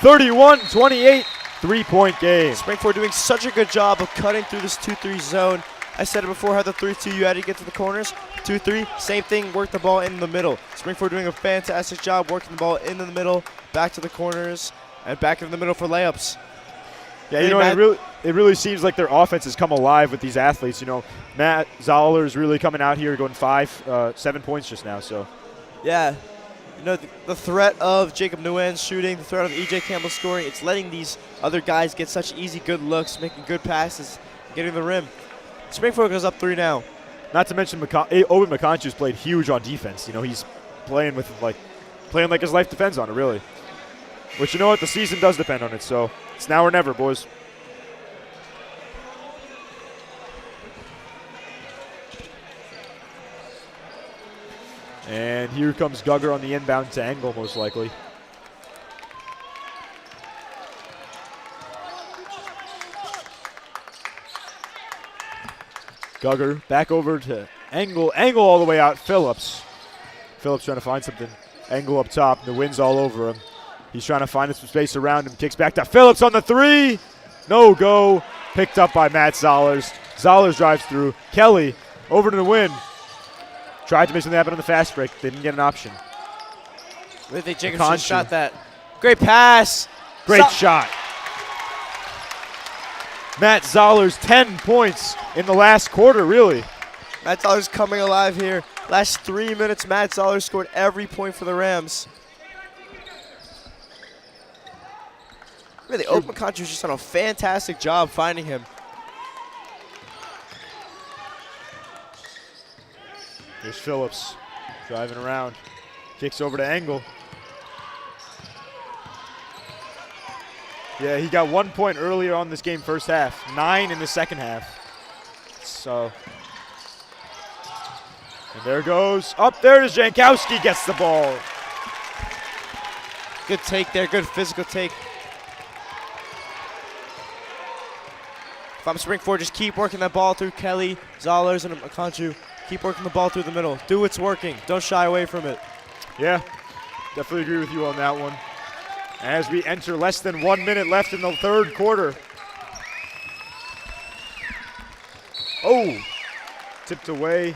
31-28, 3-point game. Springford doing such a good job of cutting through this 2-3 zone. I said it before, how the 3-2 you had to get to the corners. 2-3, same thing, work the ball in the middle. Springford doing a fantastic job working the ball in the middle, back to the corners, and back in the middle for layups. Yeah, you know, it really seems like their offense has come alive with these athletes. You know, Matt Zoller is really coming out here going 7 points just now. So, yeah, you know, the threat of Jacob Nguyen shooting, the threat of EJ Campbell scoring, it's letting these other guys get such easy, good looks, making good passes, getting the rim. Springford goes up 3 now. Not to mention Oben McConshu's played huge on defense. You know, he's playing like his life depends on it, really. Which, you know what, the season does depend on it, so it's now or never, boys. And here comes Gugger on the inbound to Engel, most likely. Gugger back over to Engel. Engel all the way out. Phillips trying to find something. Engel up top. The wind's all over him. He's trying to find some space around him. Kicks back to Phillips on the 3. No go. Picked up by Matt Zollers. Zollers drives through. Kelly over to the win. Tried to make something happen on the fast break. Didn't get an option. I think Jacobson shot that. Great pass. Great shot. Matt Zollers, 10 points in the last quarter, really. Matt Zollers coming alive here. Last 3 minutes, Matt Zollers scored every point for the Rams. Really, Open Country's just done a fantastic job finding him. There's Phillips driving around. Kicks over to Engel. Yeah, he got 1 point earlier on this game, first half. 9 in the second half. So, and there goes. Up there is Jankowski, gets the ball. Good take there, good physical take. If I'm Springford, just keep working that ball through Kelly, Zollers, and Akanju. Keep working the ball through the middle. Do what's working. Don't shy away from it. Yeah, definitely agree with you on that one. As we enter less than 1 minute left in the third quarter. Oh, tipped away.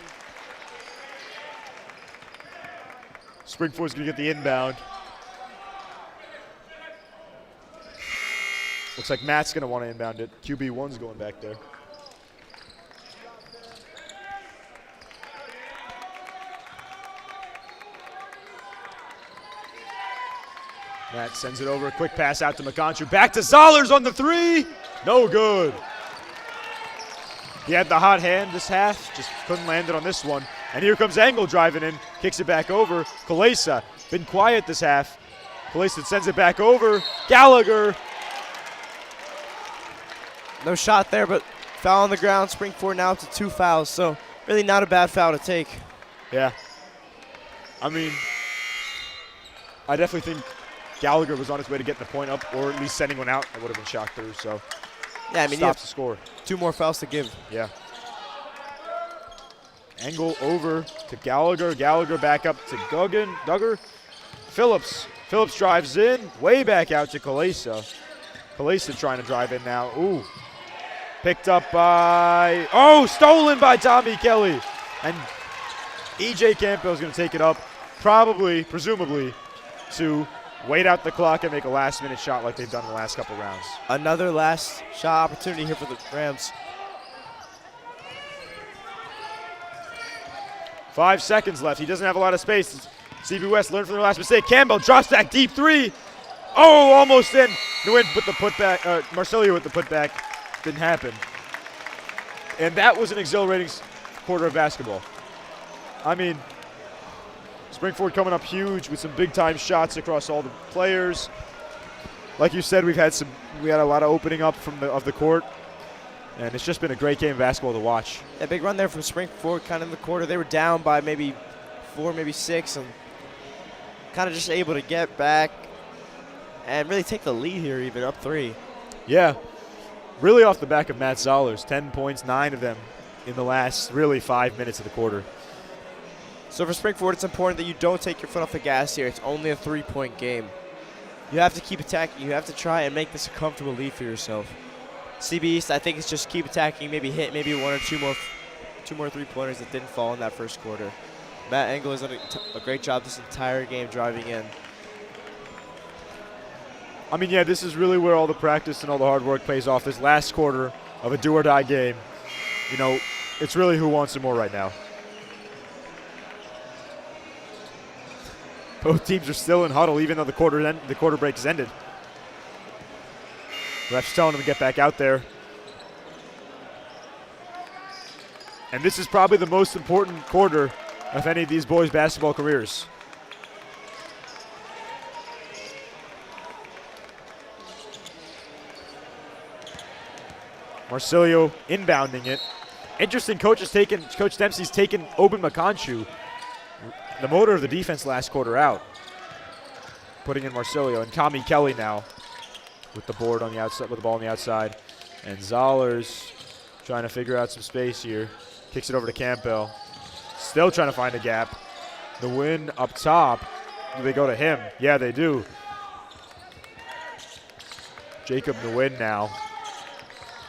Springford's going to get the inbound. Looks like Matt's going to want to inbound it. QB1's going back there. Matt sends it over. A quick pass out to McContrue. Back to Zollers on the three. No good. He had the hot hand this half. Just couldn't land it on this one. And here comes Engel driving in. Kicks it back over. Kalesa. Been quiet this half. Kalesa sends it back over. Gallagher. No shot there, but foul on the ground. Springford now up to 2 fouls, so really not a bad foul to take. Yeah. I mean, I definitely think Gallagher was on his way to getting the point up, or at least sending one out. I would have been shot through, so yeah, I mean, stops the score. 2 more fouls to give. Yeah. Engel over to Gallagher. Gallagher back up to Duggar. Phillips. Phillips drives in, way back out to Kalesa. Kalesa trying to drive in now. Ooh. Picked up by, stolen by Tommy Kelly. And E.J. Campbell's going to take it up, presumably, to wait out the clock and make a last-minute shot like they've done in the last couple rounds. Another last shot opportunity here for the Rams. 5 seconds left. He doesn't have a lot of space. CB West learned from their last mistake. Campbell drops that deep three. Oh, almost in. Nguyen put the putback. Marcelio with the putback. Didn't happen. And that was an exhilarating quarter of basketball. I mean, Springford coming up huge with some big-time shots across all the players. Like you said, we had a lot of opening up of the court, and it's just been a great game of basketball to watch. A big run there from Springford, kind of in the quarter. They were down by maybe 4, maybe 6, and kind of just able to get back and really take the lead here, even up 3. Yeah, really off the back of Matt Zollers. 10 points, 9 of them in the last really 5 minutes of the quarter. So for Springford, it's important that you don't take your foot off the gas here. It's only a 3-point game. You have to keep attacking. You have to try and make this a comfortable lead for yourself. CB East, I think it's just keep attacking, maybe hit maybe 1 or 2 more three-pointers that didn't fall in that first quarter. Matt Engel has done a great job this entire game driving in. I mean, yeah, this is really where all the practice and all the hard work pays off. This last quarter of a do-or-die game, you know, it's really who wants it more right now. Both teams are still in huddle, even though the quarter break has ended. Ref's telling them to get back out there. And this is probably the most important quarter of any of these boys' basketball careers. Marcelio inbounding it. Interesting, Coach Dempsey's taken Oben Makanchu, the motor of the defense last quarter, out. Putting in Marcelio and Tommy Kelly now with the board on the outside, with the ball on the outside. And Zollers trying to figure out some space here. Kicks it over to Campbell. Still trying to find a gap. The win up top. Do they go to him? Yeah, they do. Jacob Nguyen now.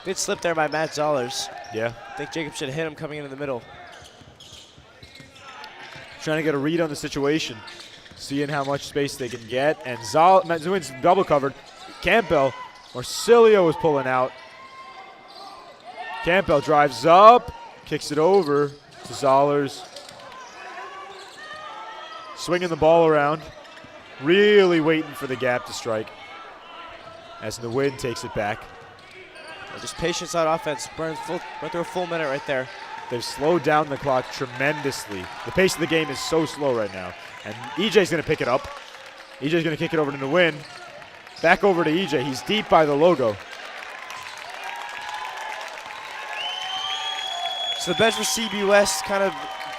Good slip there by Matt Zollers. Yeah. I think Jacob should have hit him coming into the middle. Trying to get a read on the situation. Seeing how much space they can get. And Nguyen's double covered. Campbell. Marcelio was pulling out. Campbell drives up. Kicks it over to Zollers. Swinging the ball around. Really waiting for the gap to strike. As Nguyen takes it back. Just patience on offense. Went through a full minute right there. They've slowed down the clock tremendously. The pace of the game is so slow right now. And EJ's going to pick it up. EJ's going to kick it over to Nguyen. Back over to EJ. He's deep by the logo. So the bench for CB West kind of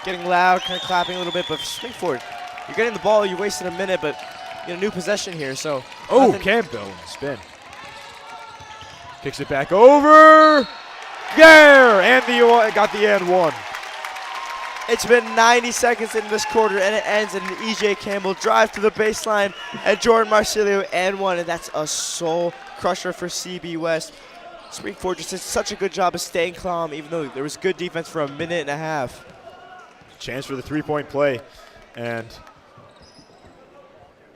getting loud, kind of clapping a little bit. But for Springford, you're getting the ball. You wasted a minute, but you get a new possession here. So Campbell spin. Kicks it back over. There! And got the and one. It's been 90 seconds in this quarter, and it ends in an E.J. Campbell drive to the baseline, and Jordan Marsilio and one, and that's a soul crusher for CB West. Springford just did such a good job of staying calm, even though there was good defense for a minute and a half. Chance for the three-point play, and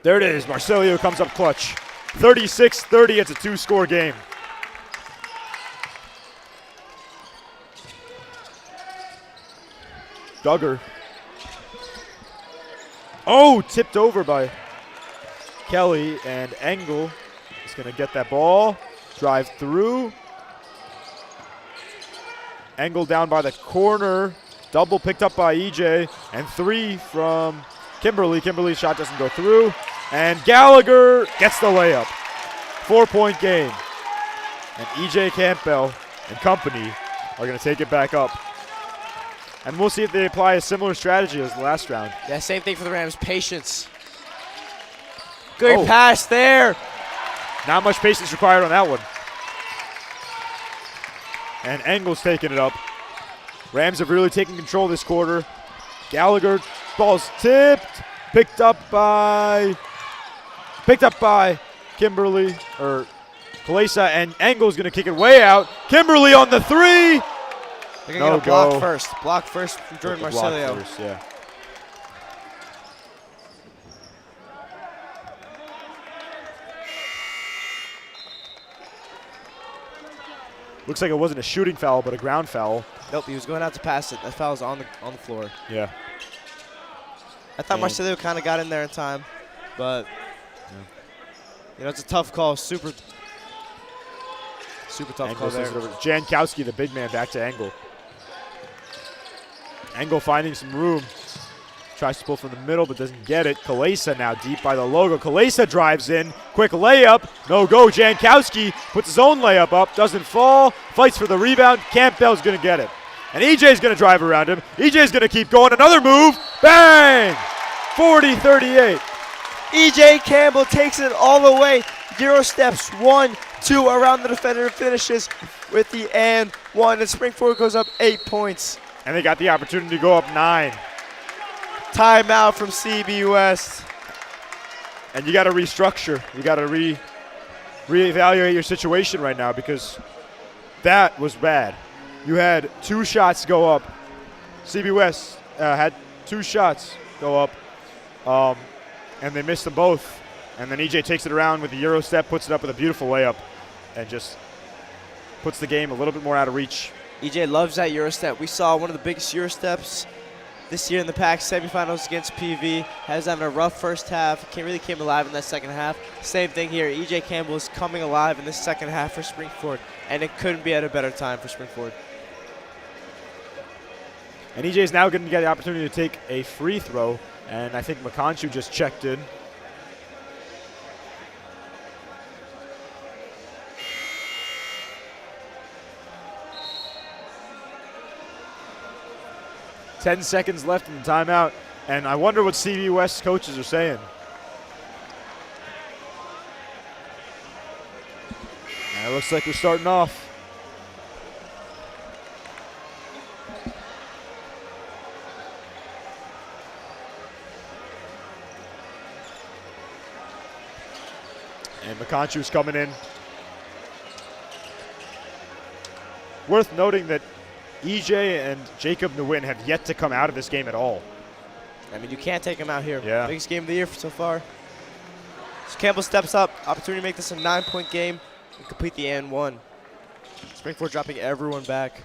there it is. Marsilio comes up clutch. 36-30, it's a two-score game. Duggar. Oh, tipped over by Kelly, and Engel is going to get that ball. Drive through. Engel down by the corner. Double picked up by EJ, and three from Kimberly. Kimberly's shot doesn't go through, and Gallagher gets the layup. 4-point game. And EJ Campbell and company are going to take it back up. And we'll see if they apply a similar strategy as the last round. Yeah, same thing for the Rams. Patience. Good pass there. Not much patience required on that one. And Engel's taking it up. Rams have really taken control this quarter. Gallagher, ball's tipped. Picked up by Kimberly, or Kalesa, and Engel's going to kick it way out. Kimberly on the three. They're going to get a block first. Block first from Jordan Marsilio. First, yeah. Looks like it wasn't a shooting foul, but a ground foul. Nope, he was going out to pass it. That foul was on the floor. Yeah. I thought Marsilio kind of got in there in time, but you know, it's a tough call. Super tough call there. Jankowski, the big man, back to Engel. Engel finding some room. Tries to pull from the middle, but doesn't get it. Kalesa now deep by the logo. Kalesa drives in. Quick layup. No go. Jankowski puts his own layup up. Doesn't fall. Fights for the rebound. Campbell's going to get it. And EJ's going to drive around him. EJ's going to keep going. Another move. Bang! 40-38. EJ Campbell takes it all the way. Euro steps 1, 2 around the defender, finishes with the and one. And Springford goes up 8 points. And they got the opportunity to go up 9. Timeout from CB West. And you got to restructure. You got to reevaluate your situation right now, because that was bad. You had 2 shots go up. CB West had 2 shots go up, and they missed them both. And then EJ takes it around with the Euro step, puts it up with a beautiful layup, and just puts the game a little bit more out of reach. EJ loves that Euro step. We saw one of the biggest Euro steps this year in the PAC semifinals against PV. Has having a rough first half. Really came alive in that second half. Same thing here. EJ Campbell is coming alive in this second half for Springford, and it couldn't be at a better time for Springford. And EJ is now going to get the opportunity to take a free throw, and I think McConshu just checked in. Ten seconds left in the timeout, and I wonder what CB West coaches are saying. And it looks like we're starting off. And McConshu's coming in. Worth noting that EJ and Jacob Nguyen have yet to come out of this game at all. I mean, you can't take him out here. Yeah. Biggest game of the year so far. So Campbell steps up. Opportunity to make this a 9-point game and complete the and one. Springford dropping everyone back.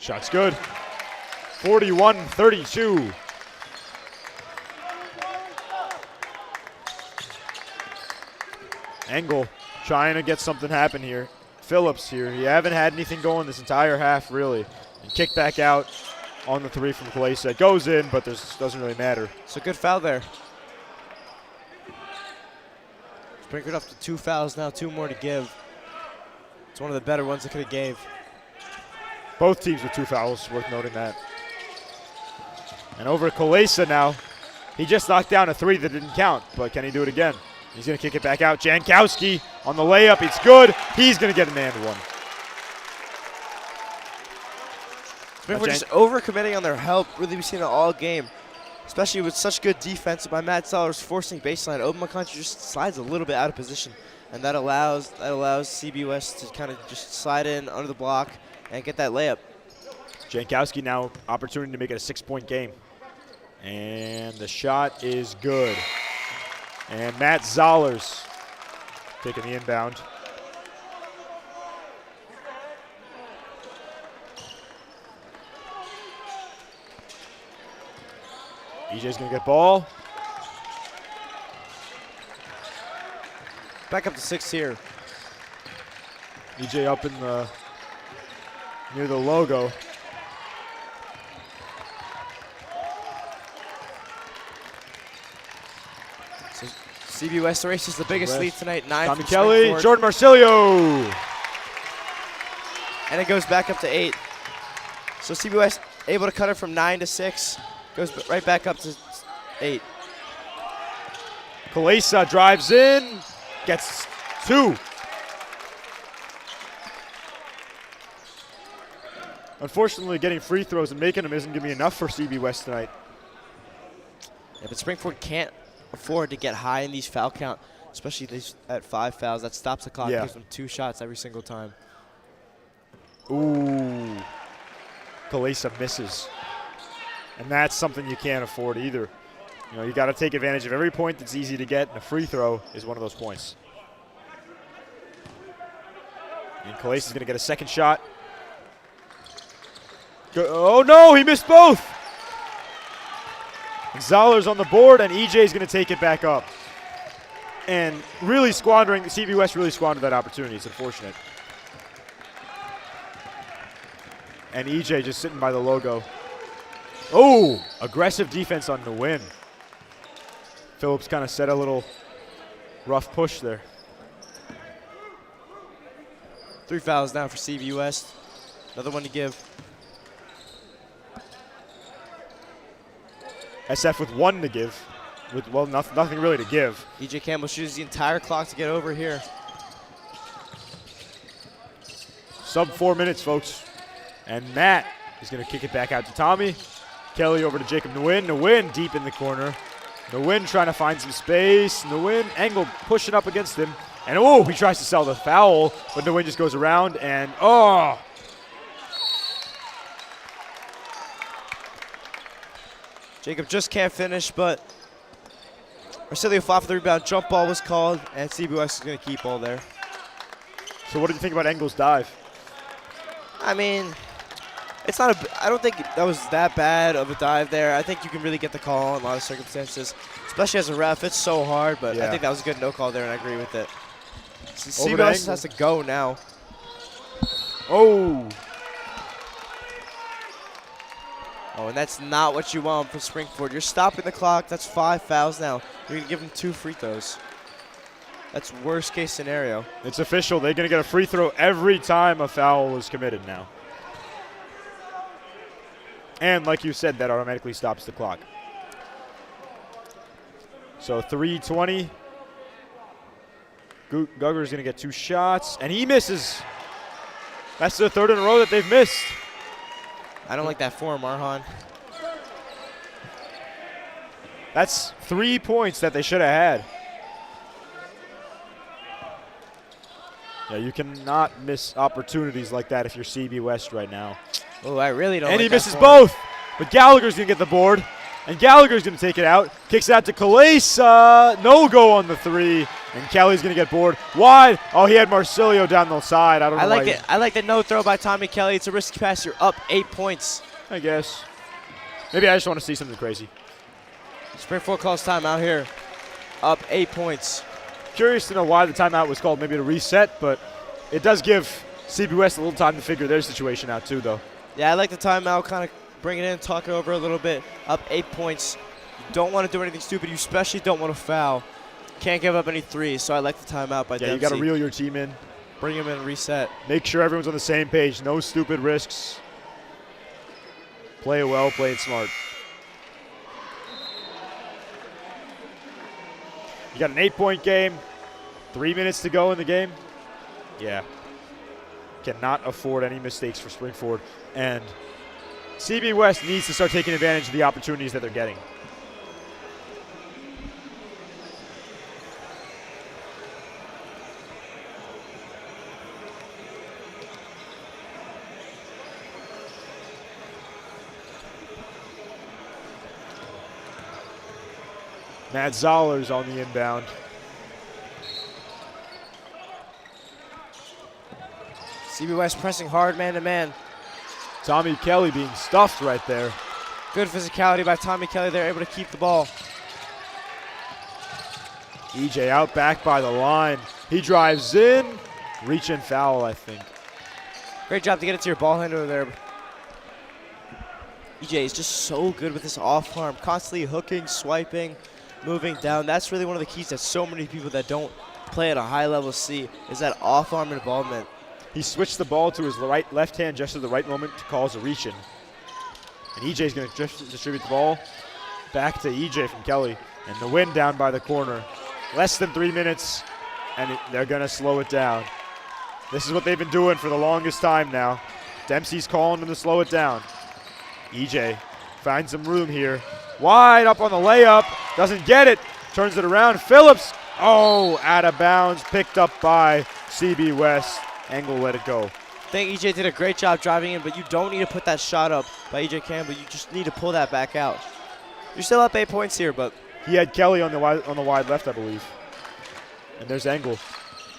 Shot's good. 41-32. Engel trying to get something happen here. Phillips here. You haven't had anything going this entire half, really. And kick back out on the three from Kalesa. It goes in, but this doesn't really matter. It's a good foul there. Springford up to 2 fouls now, 2 more to give. It's one of the better ones they could have gave. Both teams with 2 fouls, worth noting that. And over Kalesa now. He just knocked down a 3 that didn't count, but can he do it again? He's going to kick it back out. Jankowski on the layup. It's good. He's going to get an and one. Springford just overcommitting on their help. Really, we've seen it all game, especially with such good defense by Matt Sellers forcing baseline. Open country just slides a little bit out of position, and that allows CB West to kind of just slide in under the block and get that layup. Jankowski now opportunity to make it a 6-point game. And the shot is good. And Matt Zollers taking the inbound. EJ's gonna get ball. Back up to 6 here. EJ up in the near the logo. So CB West erases the biggest lead tonight, 9 Tommy from Kelly, Springford. Jordan Marsilio. And it goes back up to 8. So CB West able to cut it from 9 to 6. Goes right back up to 8. Kalesa drives in, gets 2. Unfortunately, getting free throws and making them isn't going to be enough for CB West tonight. Yeah, but Springford can't afford to get high in these foul count, especially these at 5 fouls. That stops the clock, gives them 2 shots every single time. Ooh. Kalesa misses. And that's something you can't afford either. You know, you got to take advantage of every point that's easy to get, and a free throw is one of those points. And Kalase's going to get a second shot. Oh no, he missed both! Zoller's on the board, and EJ's going to take it back up. And really squandering, CB West really squandered that opportunity. It's unfortunate. And EJ just sitting by the logo. Oh, aggressive defense on the win. Phillips kind of set a little rough push there. 3 fouls now for CB West. Another one to give. SF with 1 to give. With, well, nothing really to give. EJ Campbell shoots the entire clock to get over here. Sub 4 minutes, folks. And Matt is going to kick it back out to Tommy. Kelly over to Jacob Nguyen. Nguyen deep in the corner. Nguyen trying to find some space. Nguyen, Engel pushing up against him. And oh, he tries to sell the foul, but Nguyen just goes around and oh. Jacob just can't finish, but Marsilio fought for the rebound. Jump ball was called, and CB West is going to keep all there. So what do you think about Engel's dive? I mean, it's not a. I don't think that was that bad of a dive there. I think you can really get the call in a lot of circumstances, especially as a ref. It's so hard, but I think that was a good no call there, and I agree with it. So CB West has to go now. Oh. Oh, and that's not what you want from Springford. You're stopping the clock. That's 5 fouls now. You're going to give them 2 free throws. That's worst case scenario. It's official. They're going to get a free throw every time a foul is committed now. And like you said, that automatically stops the clock. So 3:20. Gugger's going to get 2 shots, and he misses. That's the 3rd in a row that they've missed. I don't like that form, Marhan. That's 3 points that they should have had. Yeah, you cannot miss opportunities like that if you're CB West right now. Oh, I really don't And like he that misses form. both. But Gallagher's going to get the board. And Gallagher's going to take it out. Kicks it out to Kalesa. No go on the 3. And Kelly's going to get bored. Wide. Oh, he had Marsilio down the side. I don't know why. I like the no throw by Tommy Kelly. It's a risky pass. You're up 8 points. I guess. Maybe I just want to see something crazy. Springford calls timeout here. Up 8 points. Curious to know why the timeout was called. Maybe to reset, but it does give CB West a little time to figure their situation out too, though. Yeah, I like the timeout. Kind of bring it in, talk it over a little bit. Up 8 points. You don't want to do anything stupid. You especially don't want to foul. Can't give up any threes, so I like the timeout by Dempsey. Yeah, you got to reel your team in. Bring him in and reset. Make sure everyone's on the same page. No stupid risks. Play it well, play it smart. You got an 8-point game, 3 minutes to go in the game. Yeah. Cannot afford any mistakes for Springford. And CB West needs to start taking advantage of the opportunities that they're getting. Matt Zollers on the inbound. CB West pressing hard man-to-man. Tommy Kelly being stuffed right there. Good physicality by Tommy Kelly. They're able to keep the ball. EJ out back by the line. He drives in. Reach and foul, I think. Great job to get it to your ball handler there. EJ is just so good with his off arm, constantly hooking, swiping, moving down. That's really one of the keys that so many people that don't play at a high level see, is that off arm involvement. He switched the ball to his left hand just at the right moment to cause a reach in. And EJ's going to distribute the ball back to EJ from Kelly. And the win down by the corner. Less than 3 minutes, and they're going to slow it down. This is what they've been doing for the longest time now. Dempsey's calling them to slow it down. EJ finds some room here. Wide up on the layup. Doesn't get it. Turns it around. Phillips. Oh, out of bounds. Picked up by CB West. Engel let it go. I think EJ did a great job driving in, but you don't need to put that shot up by EJ Campbell. You just need to pull that back out. You're still up 8 points here, but he had Kelly on the wide left, I believe. And there's Engel.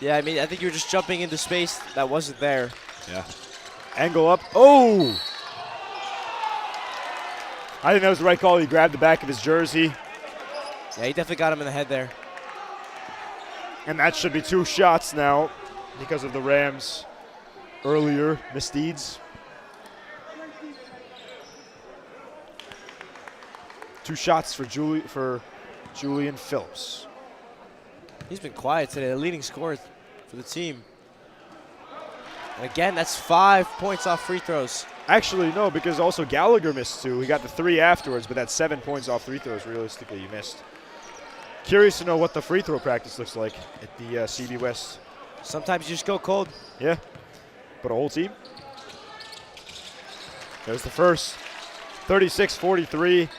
Yeah, I mean, I think you were just jumping into space that wasn't there. Yeah. Engel up. Oh! I think that was the right call. He grabbed the back of his jersey. Yeah, he definitely got him in the head there. And that should be 2 shots now because of the Rams' earlier misdeeds. 2 shots for Julian Phillips. He's been quiet today, the leading scorer for the team. And again, that's 5 points off free throws. Actually, no, because also Gallagher missed 2. He got the 3 afterwards, but that's 7 points off free throws realistically you missed. Curious to know what the free throw practice looks like at the CB West. Sometimes you just go cold. Yeah, but a whole team. There's the first. 36-43.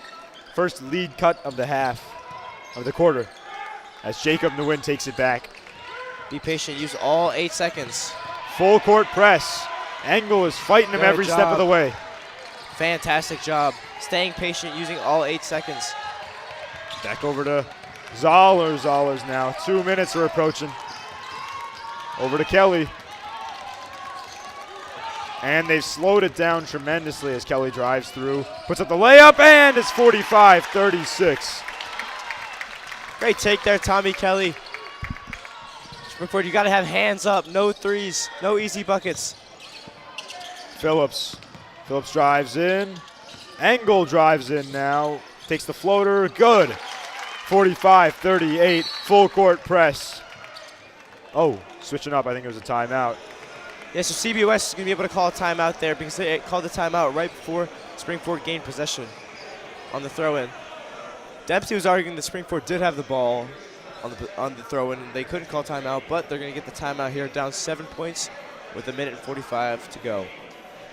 First lead cut of the half, of the quarter, as Jacob Nguyen takes it back. Be patient, use all 8 seconds. Full court press. Engel is fighting him every step of the way. Fantastic job. Staying patient, using all 8 seconds. Back over to Zollers. Zollers now. 2 minutes are approaching. Over to Kelly. And they've slowed it down tremendously as Kelly drives through. Puts up the layup, and it's 45-36. Great take there, Tommy Kelly. Springford, you got to have hands up. No threes, no easy buckets. Phillips. Phillips drives in. Engel drives in now. Takes the floater. Good. 45-38. Full court press. Oh, switching up. I think it was a timeout. Yeah, so CB West is going to be able to call a timeout there because they called the timeout right before Springford gained possession on the throw-in. Dempsey was arguing that Springford did have the ball on the throw-in, and they couldn't call timeout, but they're going to get the timeout here, down 7 points with 1:45 to go.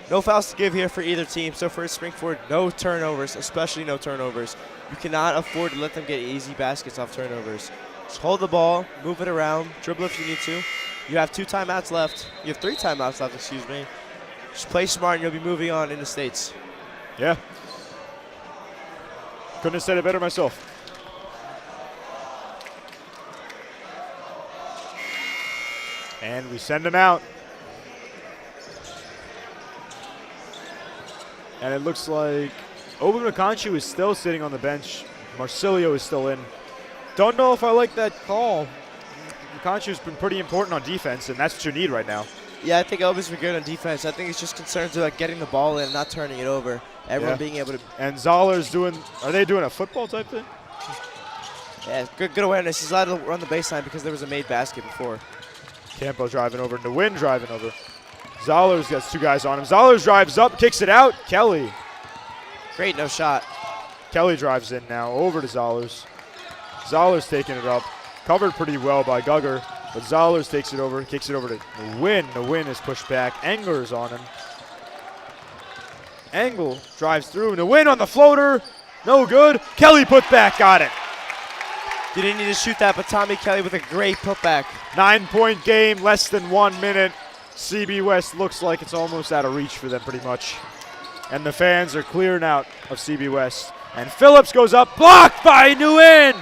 No fouls to give here for either team, so for Springford, no turnovers, especially no turnovers. You cannot afford to let them get easy baskets off turnovers. Just hold the ball, move it around, dribble if you need to. You have 2 timeouts left. You have 3 timeouts left, excuse me. Just play smart and you'll be moving on in the States. Yeah. Couldn't have said it better myself. And we send him out. And it looks like Oben McConchie is still sitting on the bench. Marsilio is still in. Don't know if I like that call. McConchie's been pretty important on defense, and that's what you need right now. Yeah, I think Oben's been good on defense. I think it's just concerns about getting the ball in and not turning it over. Everyone being able to. And Zoller's doing, are they doing a football type thing? Yeah, good awareness. He's allowed to run the baseline because there was a made basket before. Campo driving over, Nguyen driving over. Zoller's got 2 guys on him. Zollers drives up, kicks it out. Kelly. Great, no shot. Kelly drives in now, over to Zollers. Zollers taking it up. covered pretty well by Gugger, but Zollers takes it over, kicks it over to Nguyen. Nguyen is pushed back. Engler's on him. Engel drives through. Nguyen on the floater. No good. Kelly put back. Got it. You didn't need to shoot that, but Tommy Kelly with a great putback. 9-point game, less than 1 minute. CB West looks like it's almost out of reach for them pretty much. And the fans are clearing out of CB West. And Phillips goes up, blocked by Nguyen.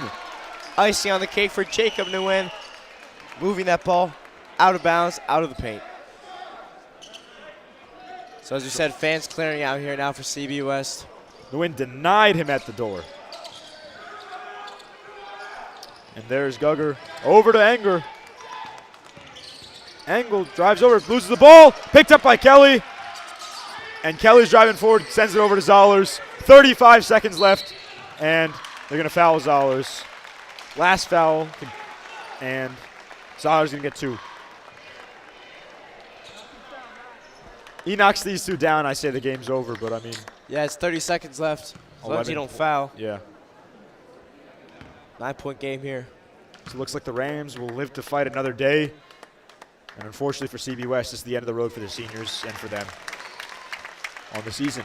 Icing on the cake for Jacob Nguyen. Moving that ball out of bounds, out of the paint. So as we said, fans clearing out here now for CB West. Nguyen denied him at the door. And there's Gugger over to Enger. Engel drives over, loses the ball, picked up by Kelly. And Kelly's driving forward, sends it over to Zollers. 35 seconds left, and they're going to foul Zollers. Last foul, and Zollers going to get 2. He knocks these 2 down, I say the game's over, but I mean. Yeah, it's 30 seconds left. As long as you don't foul. Yeah. 9-point game here. So it looks like the Rams will live to fight another day. And unfortunately for CB West, this is the end of the road for the seniors and for them on the season.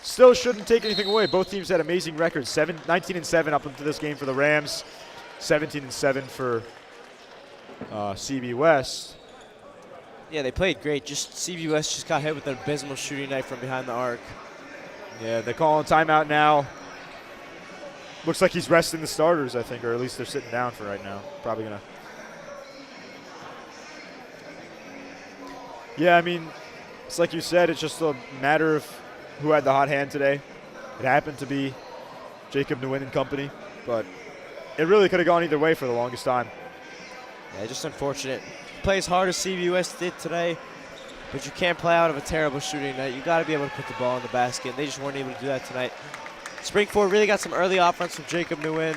Still shouldn't take anything away. Both teams had amazing records. 19-7 up into this game for the Rams. 17-7 for CB West. Yeah, they played great. Just CB West just got hit with an abysmal shooting night from behind the arc. Yeah, they're calling timeout now. Looks like he's resting the starters, I think, or at least they're sitting down for right now. Probably going to. Yeah, I mean, it's like you said, it's just a matter of who had the hot hand today. It happened to be Jacob Nguyen and company, but it really could have gone either way for the longest time. Yeah, just unfortunate. Play as hard as CB West did today, but you can't play out of a terrible shooting night. You got to be able to put the ball in the basket. They just weren't able to do that tonight. Springford really got some early offense from Jacob Nguyen,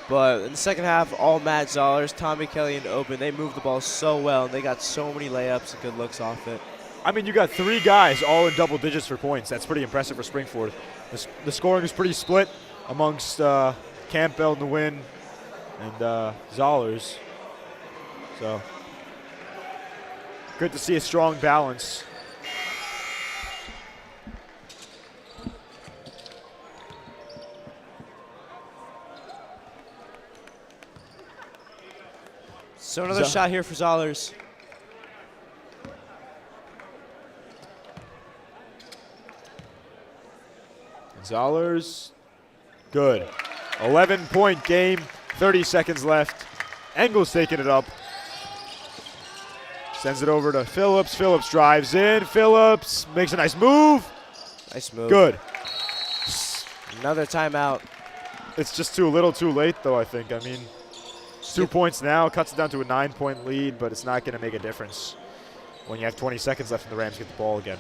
but in the second half, all Matt Zollers, Tommy Kelly, and Open, they moved the ball so well, and they got so many layups and good looks off it. I mean, you got 3 guys all in double digits for points. That's pretty impressive for Springford. The scoring is pretty split amongst Campbell, Nguyen, and Zollers. So, good to see a strong balance. So another shot here for Zollers. Zollers, good. 11-point game, 30 seconds left. Engel's taking it up. Sends it over to Phillips. Phillips drives in. Phillips makes a nice move. Nice move. Good. Another timeout. It's just too little too late, though, I think. I mean, 2 points now, cuts it down to a 9-point lead, but it's not going to make a difference when you have 20 seconds left and the Rams get the ball again.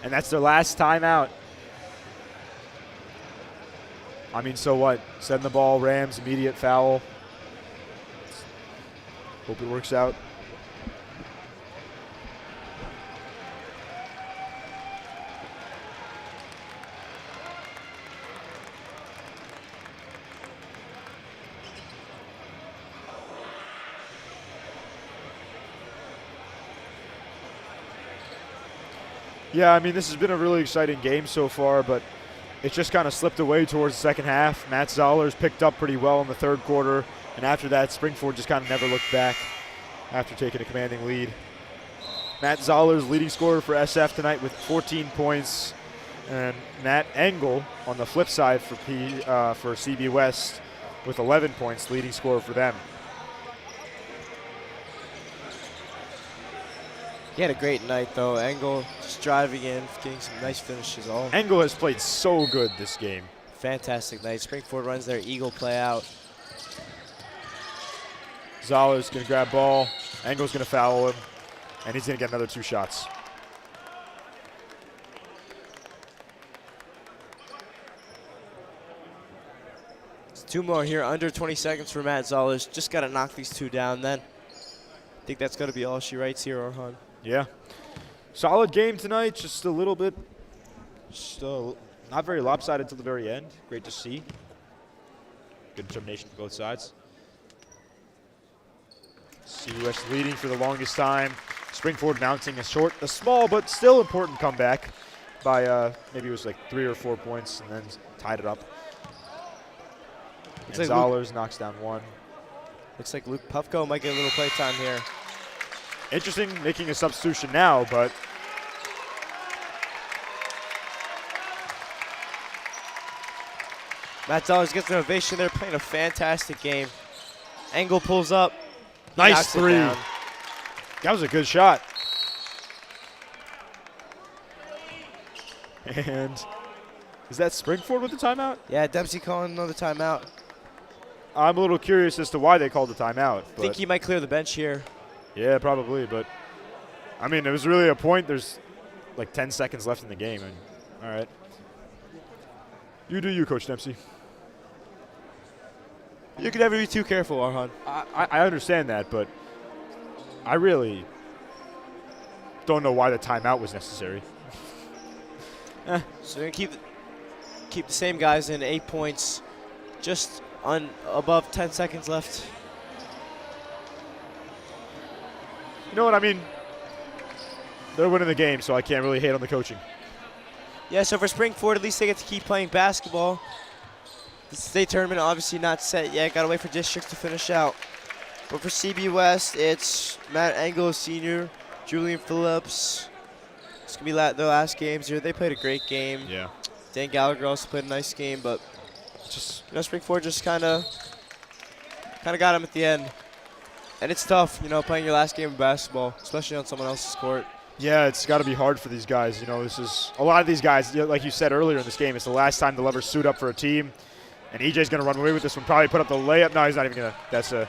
And that's their last timeout. I mean, so what? Send the ball, Rams, immediate foul. Hope it works out. Yeah, I mean, this has been a really exciting game so far, but it just kind of slipped away towards the second half. Matt Zollers picked up pretty well in the third quarter, and after that, Springford just kind of never looked back after taking a commanding lead. Matt Zollers, leading scorer for SF tonight with 14 points, and Matt Engel on the flip side for CB West with 11 points, leading scorer for them. He had a great night, though. Engel just driving in, getting some nice finishes. All Engel has played so good this game. fantastic night. Springford runs their eagle play out. Zollers going to grab ball. Engel's going to foul him, and he's going to get another 2 shots. It's 2 more here, under 20 seconds for Matt Zollers. Just got to knock these 2 down then. I think that's going to be all she writes here, Orhan. Yeah. Solid game tonight, just a little bit Still not very lopsided till the very end. Great to see. Good determination for both sides. CB West leading for the longest time. Springford mounting a small but still important comeback by maybe it was like 3 or 4 points, and then tied it up. And like Zollers knocks down one. Looks like Luke Puffko might get a little play time here. Interesting making a substitution now, but Matt Zollers gets an ovation there, playing a fantastic game. Engel pulls up. nice knocks it 3. down. That was a good shot. And is that Springford with the timeout? Yeah, Dempsey calling another timeout. I'm a little curious as to why they called the timeout. I think he might clear the bench here. Yeah, probably, but I mean, it was really a point. There's like 10 seconds left in the game, and all right. You do you, Coach Dempsey. You can never be too careful, Arhan. I understand that, but I really don't know why the timeout was necessary. So we're going to keep the same guys in, 8 points, just above 10 seconds left. You know what I mean? They're winning the game, so I can't really hate on the coaching. Yeah, so for Springford, at least they get to keep playing basketball. The state tournament obviously not set yet. Got to wait for districts to finish out. But for CB West, it's Matt Engel, senior, Julian Phillips. It's going to be their last games here. They played a great game. Yeah. Dan Gallagher also played a nice game, but Just Springford just kind of got him at the end. And it's tough, playing your last game of basketball, especially on someone else's court. yeah, it's got to be hard for these guys. This is a lot of these guys. Like you said earlier in this game, it's the last time they'll ever suit up for a team. And EJ's going to run away with this one. Probably put up the layup. No, he's not even going to. That's a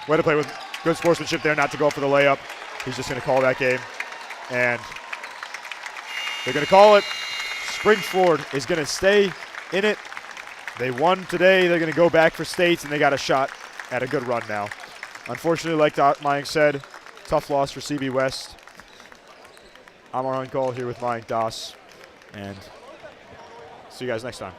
way to play with good sportsmanship there, not to go for the layup. He's just going to call that game. And they're going to call it. Springford is going to stay in it. They won today. They're going to go back for states, and they got a shot at a good run now. Unfortunately, like Mayank said, tough loss for CB West. I'm on call here with Mayank Das, and see you guys next time.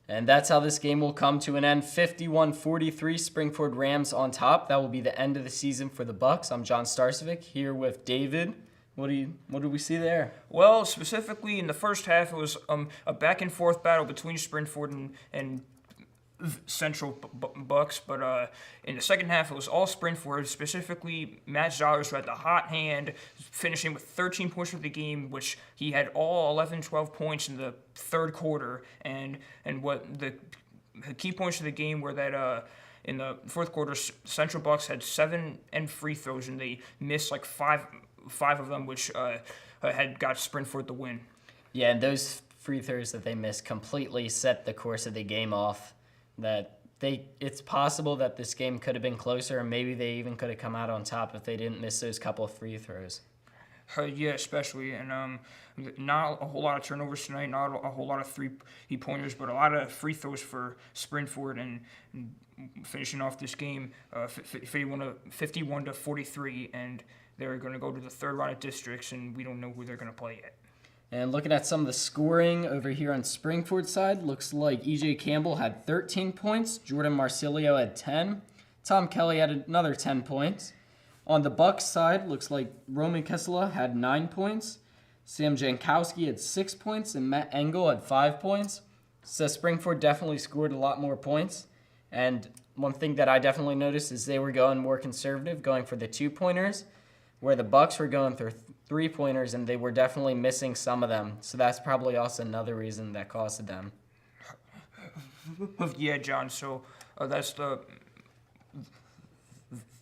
And that's how this game will come to an end. 51-43, Springford Rams on top. That will be the end of the season for the Bucks. I'm John Starcevic here with David. What do we see there? Well, specifically in the first half, it was a back and forth battle between Springford and Central Bucks, but in the second half, it was all Springford, specifically Matt Zollers, who had the hot hand, finishing with 13 points for the game, which he had all 11, 12 points in the third quarter, and what the key points of the game were that in the fourth quarter, Central Bucks had 7 free throws, and they missed like five of them, which had got Springford the win. Yeah, and those free throws that they missed completely set the course of the game off. It's possible that this game could have been closer, and maybe they even could have come out on top if they didn't miss those couple of free throws. Yeah, especially, and not a whole lot of turnovers tonight, not a whole lot of three-pointers, but a lot of free throws for Springford, and finishing off this game 51-43, and they're going to go to the third round of districts, and we don't know who they're going to play yet. And looking at some of the scoring over here on Springford's side, looks like E.J. Campbell had 13 points. Jordan Marsilio had 10. Tom Kelly had another 10 points. On the Bucks side, looks like Roman Kessela had 9 points. Sam Jankowski had 6 points, and Matt Engel had 5 points. So Springford definitely scored a lot more points. And one thing that I definitely noticed is they were going more conservative, going for the 2-pointers, where the Bucks were going for 3-pointers, and they were definitely missing some of them. So that's probably also another reason that costed them. Yeah, John. So that's the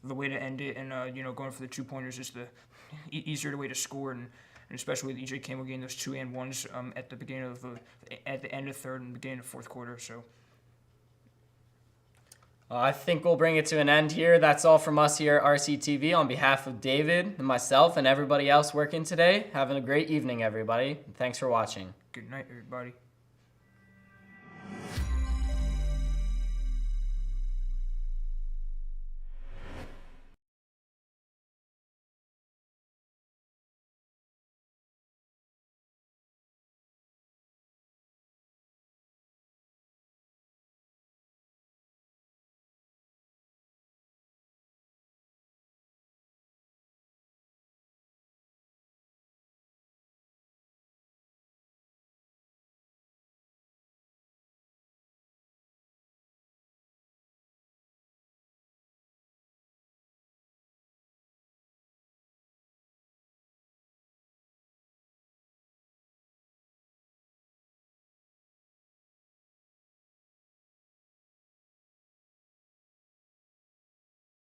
way to end it, and going for the 2-pointers is the easier way to score, and especially with EJ Campbell getting those 2-and-1s at the end of third and beginning of fourth quarter. So. I think we'll bring it to an end here. That's all from us here at RCTV. On behalf of David and myself and everybody else working today, having a great evening, everybody. Thanks for watching. Good night, everybody.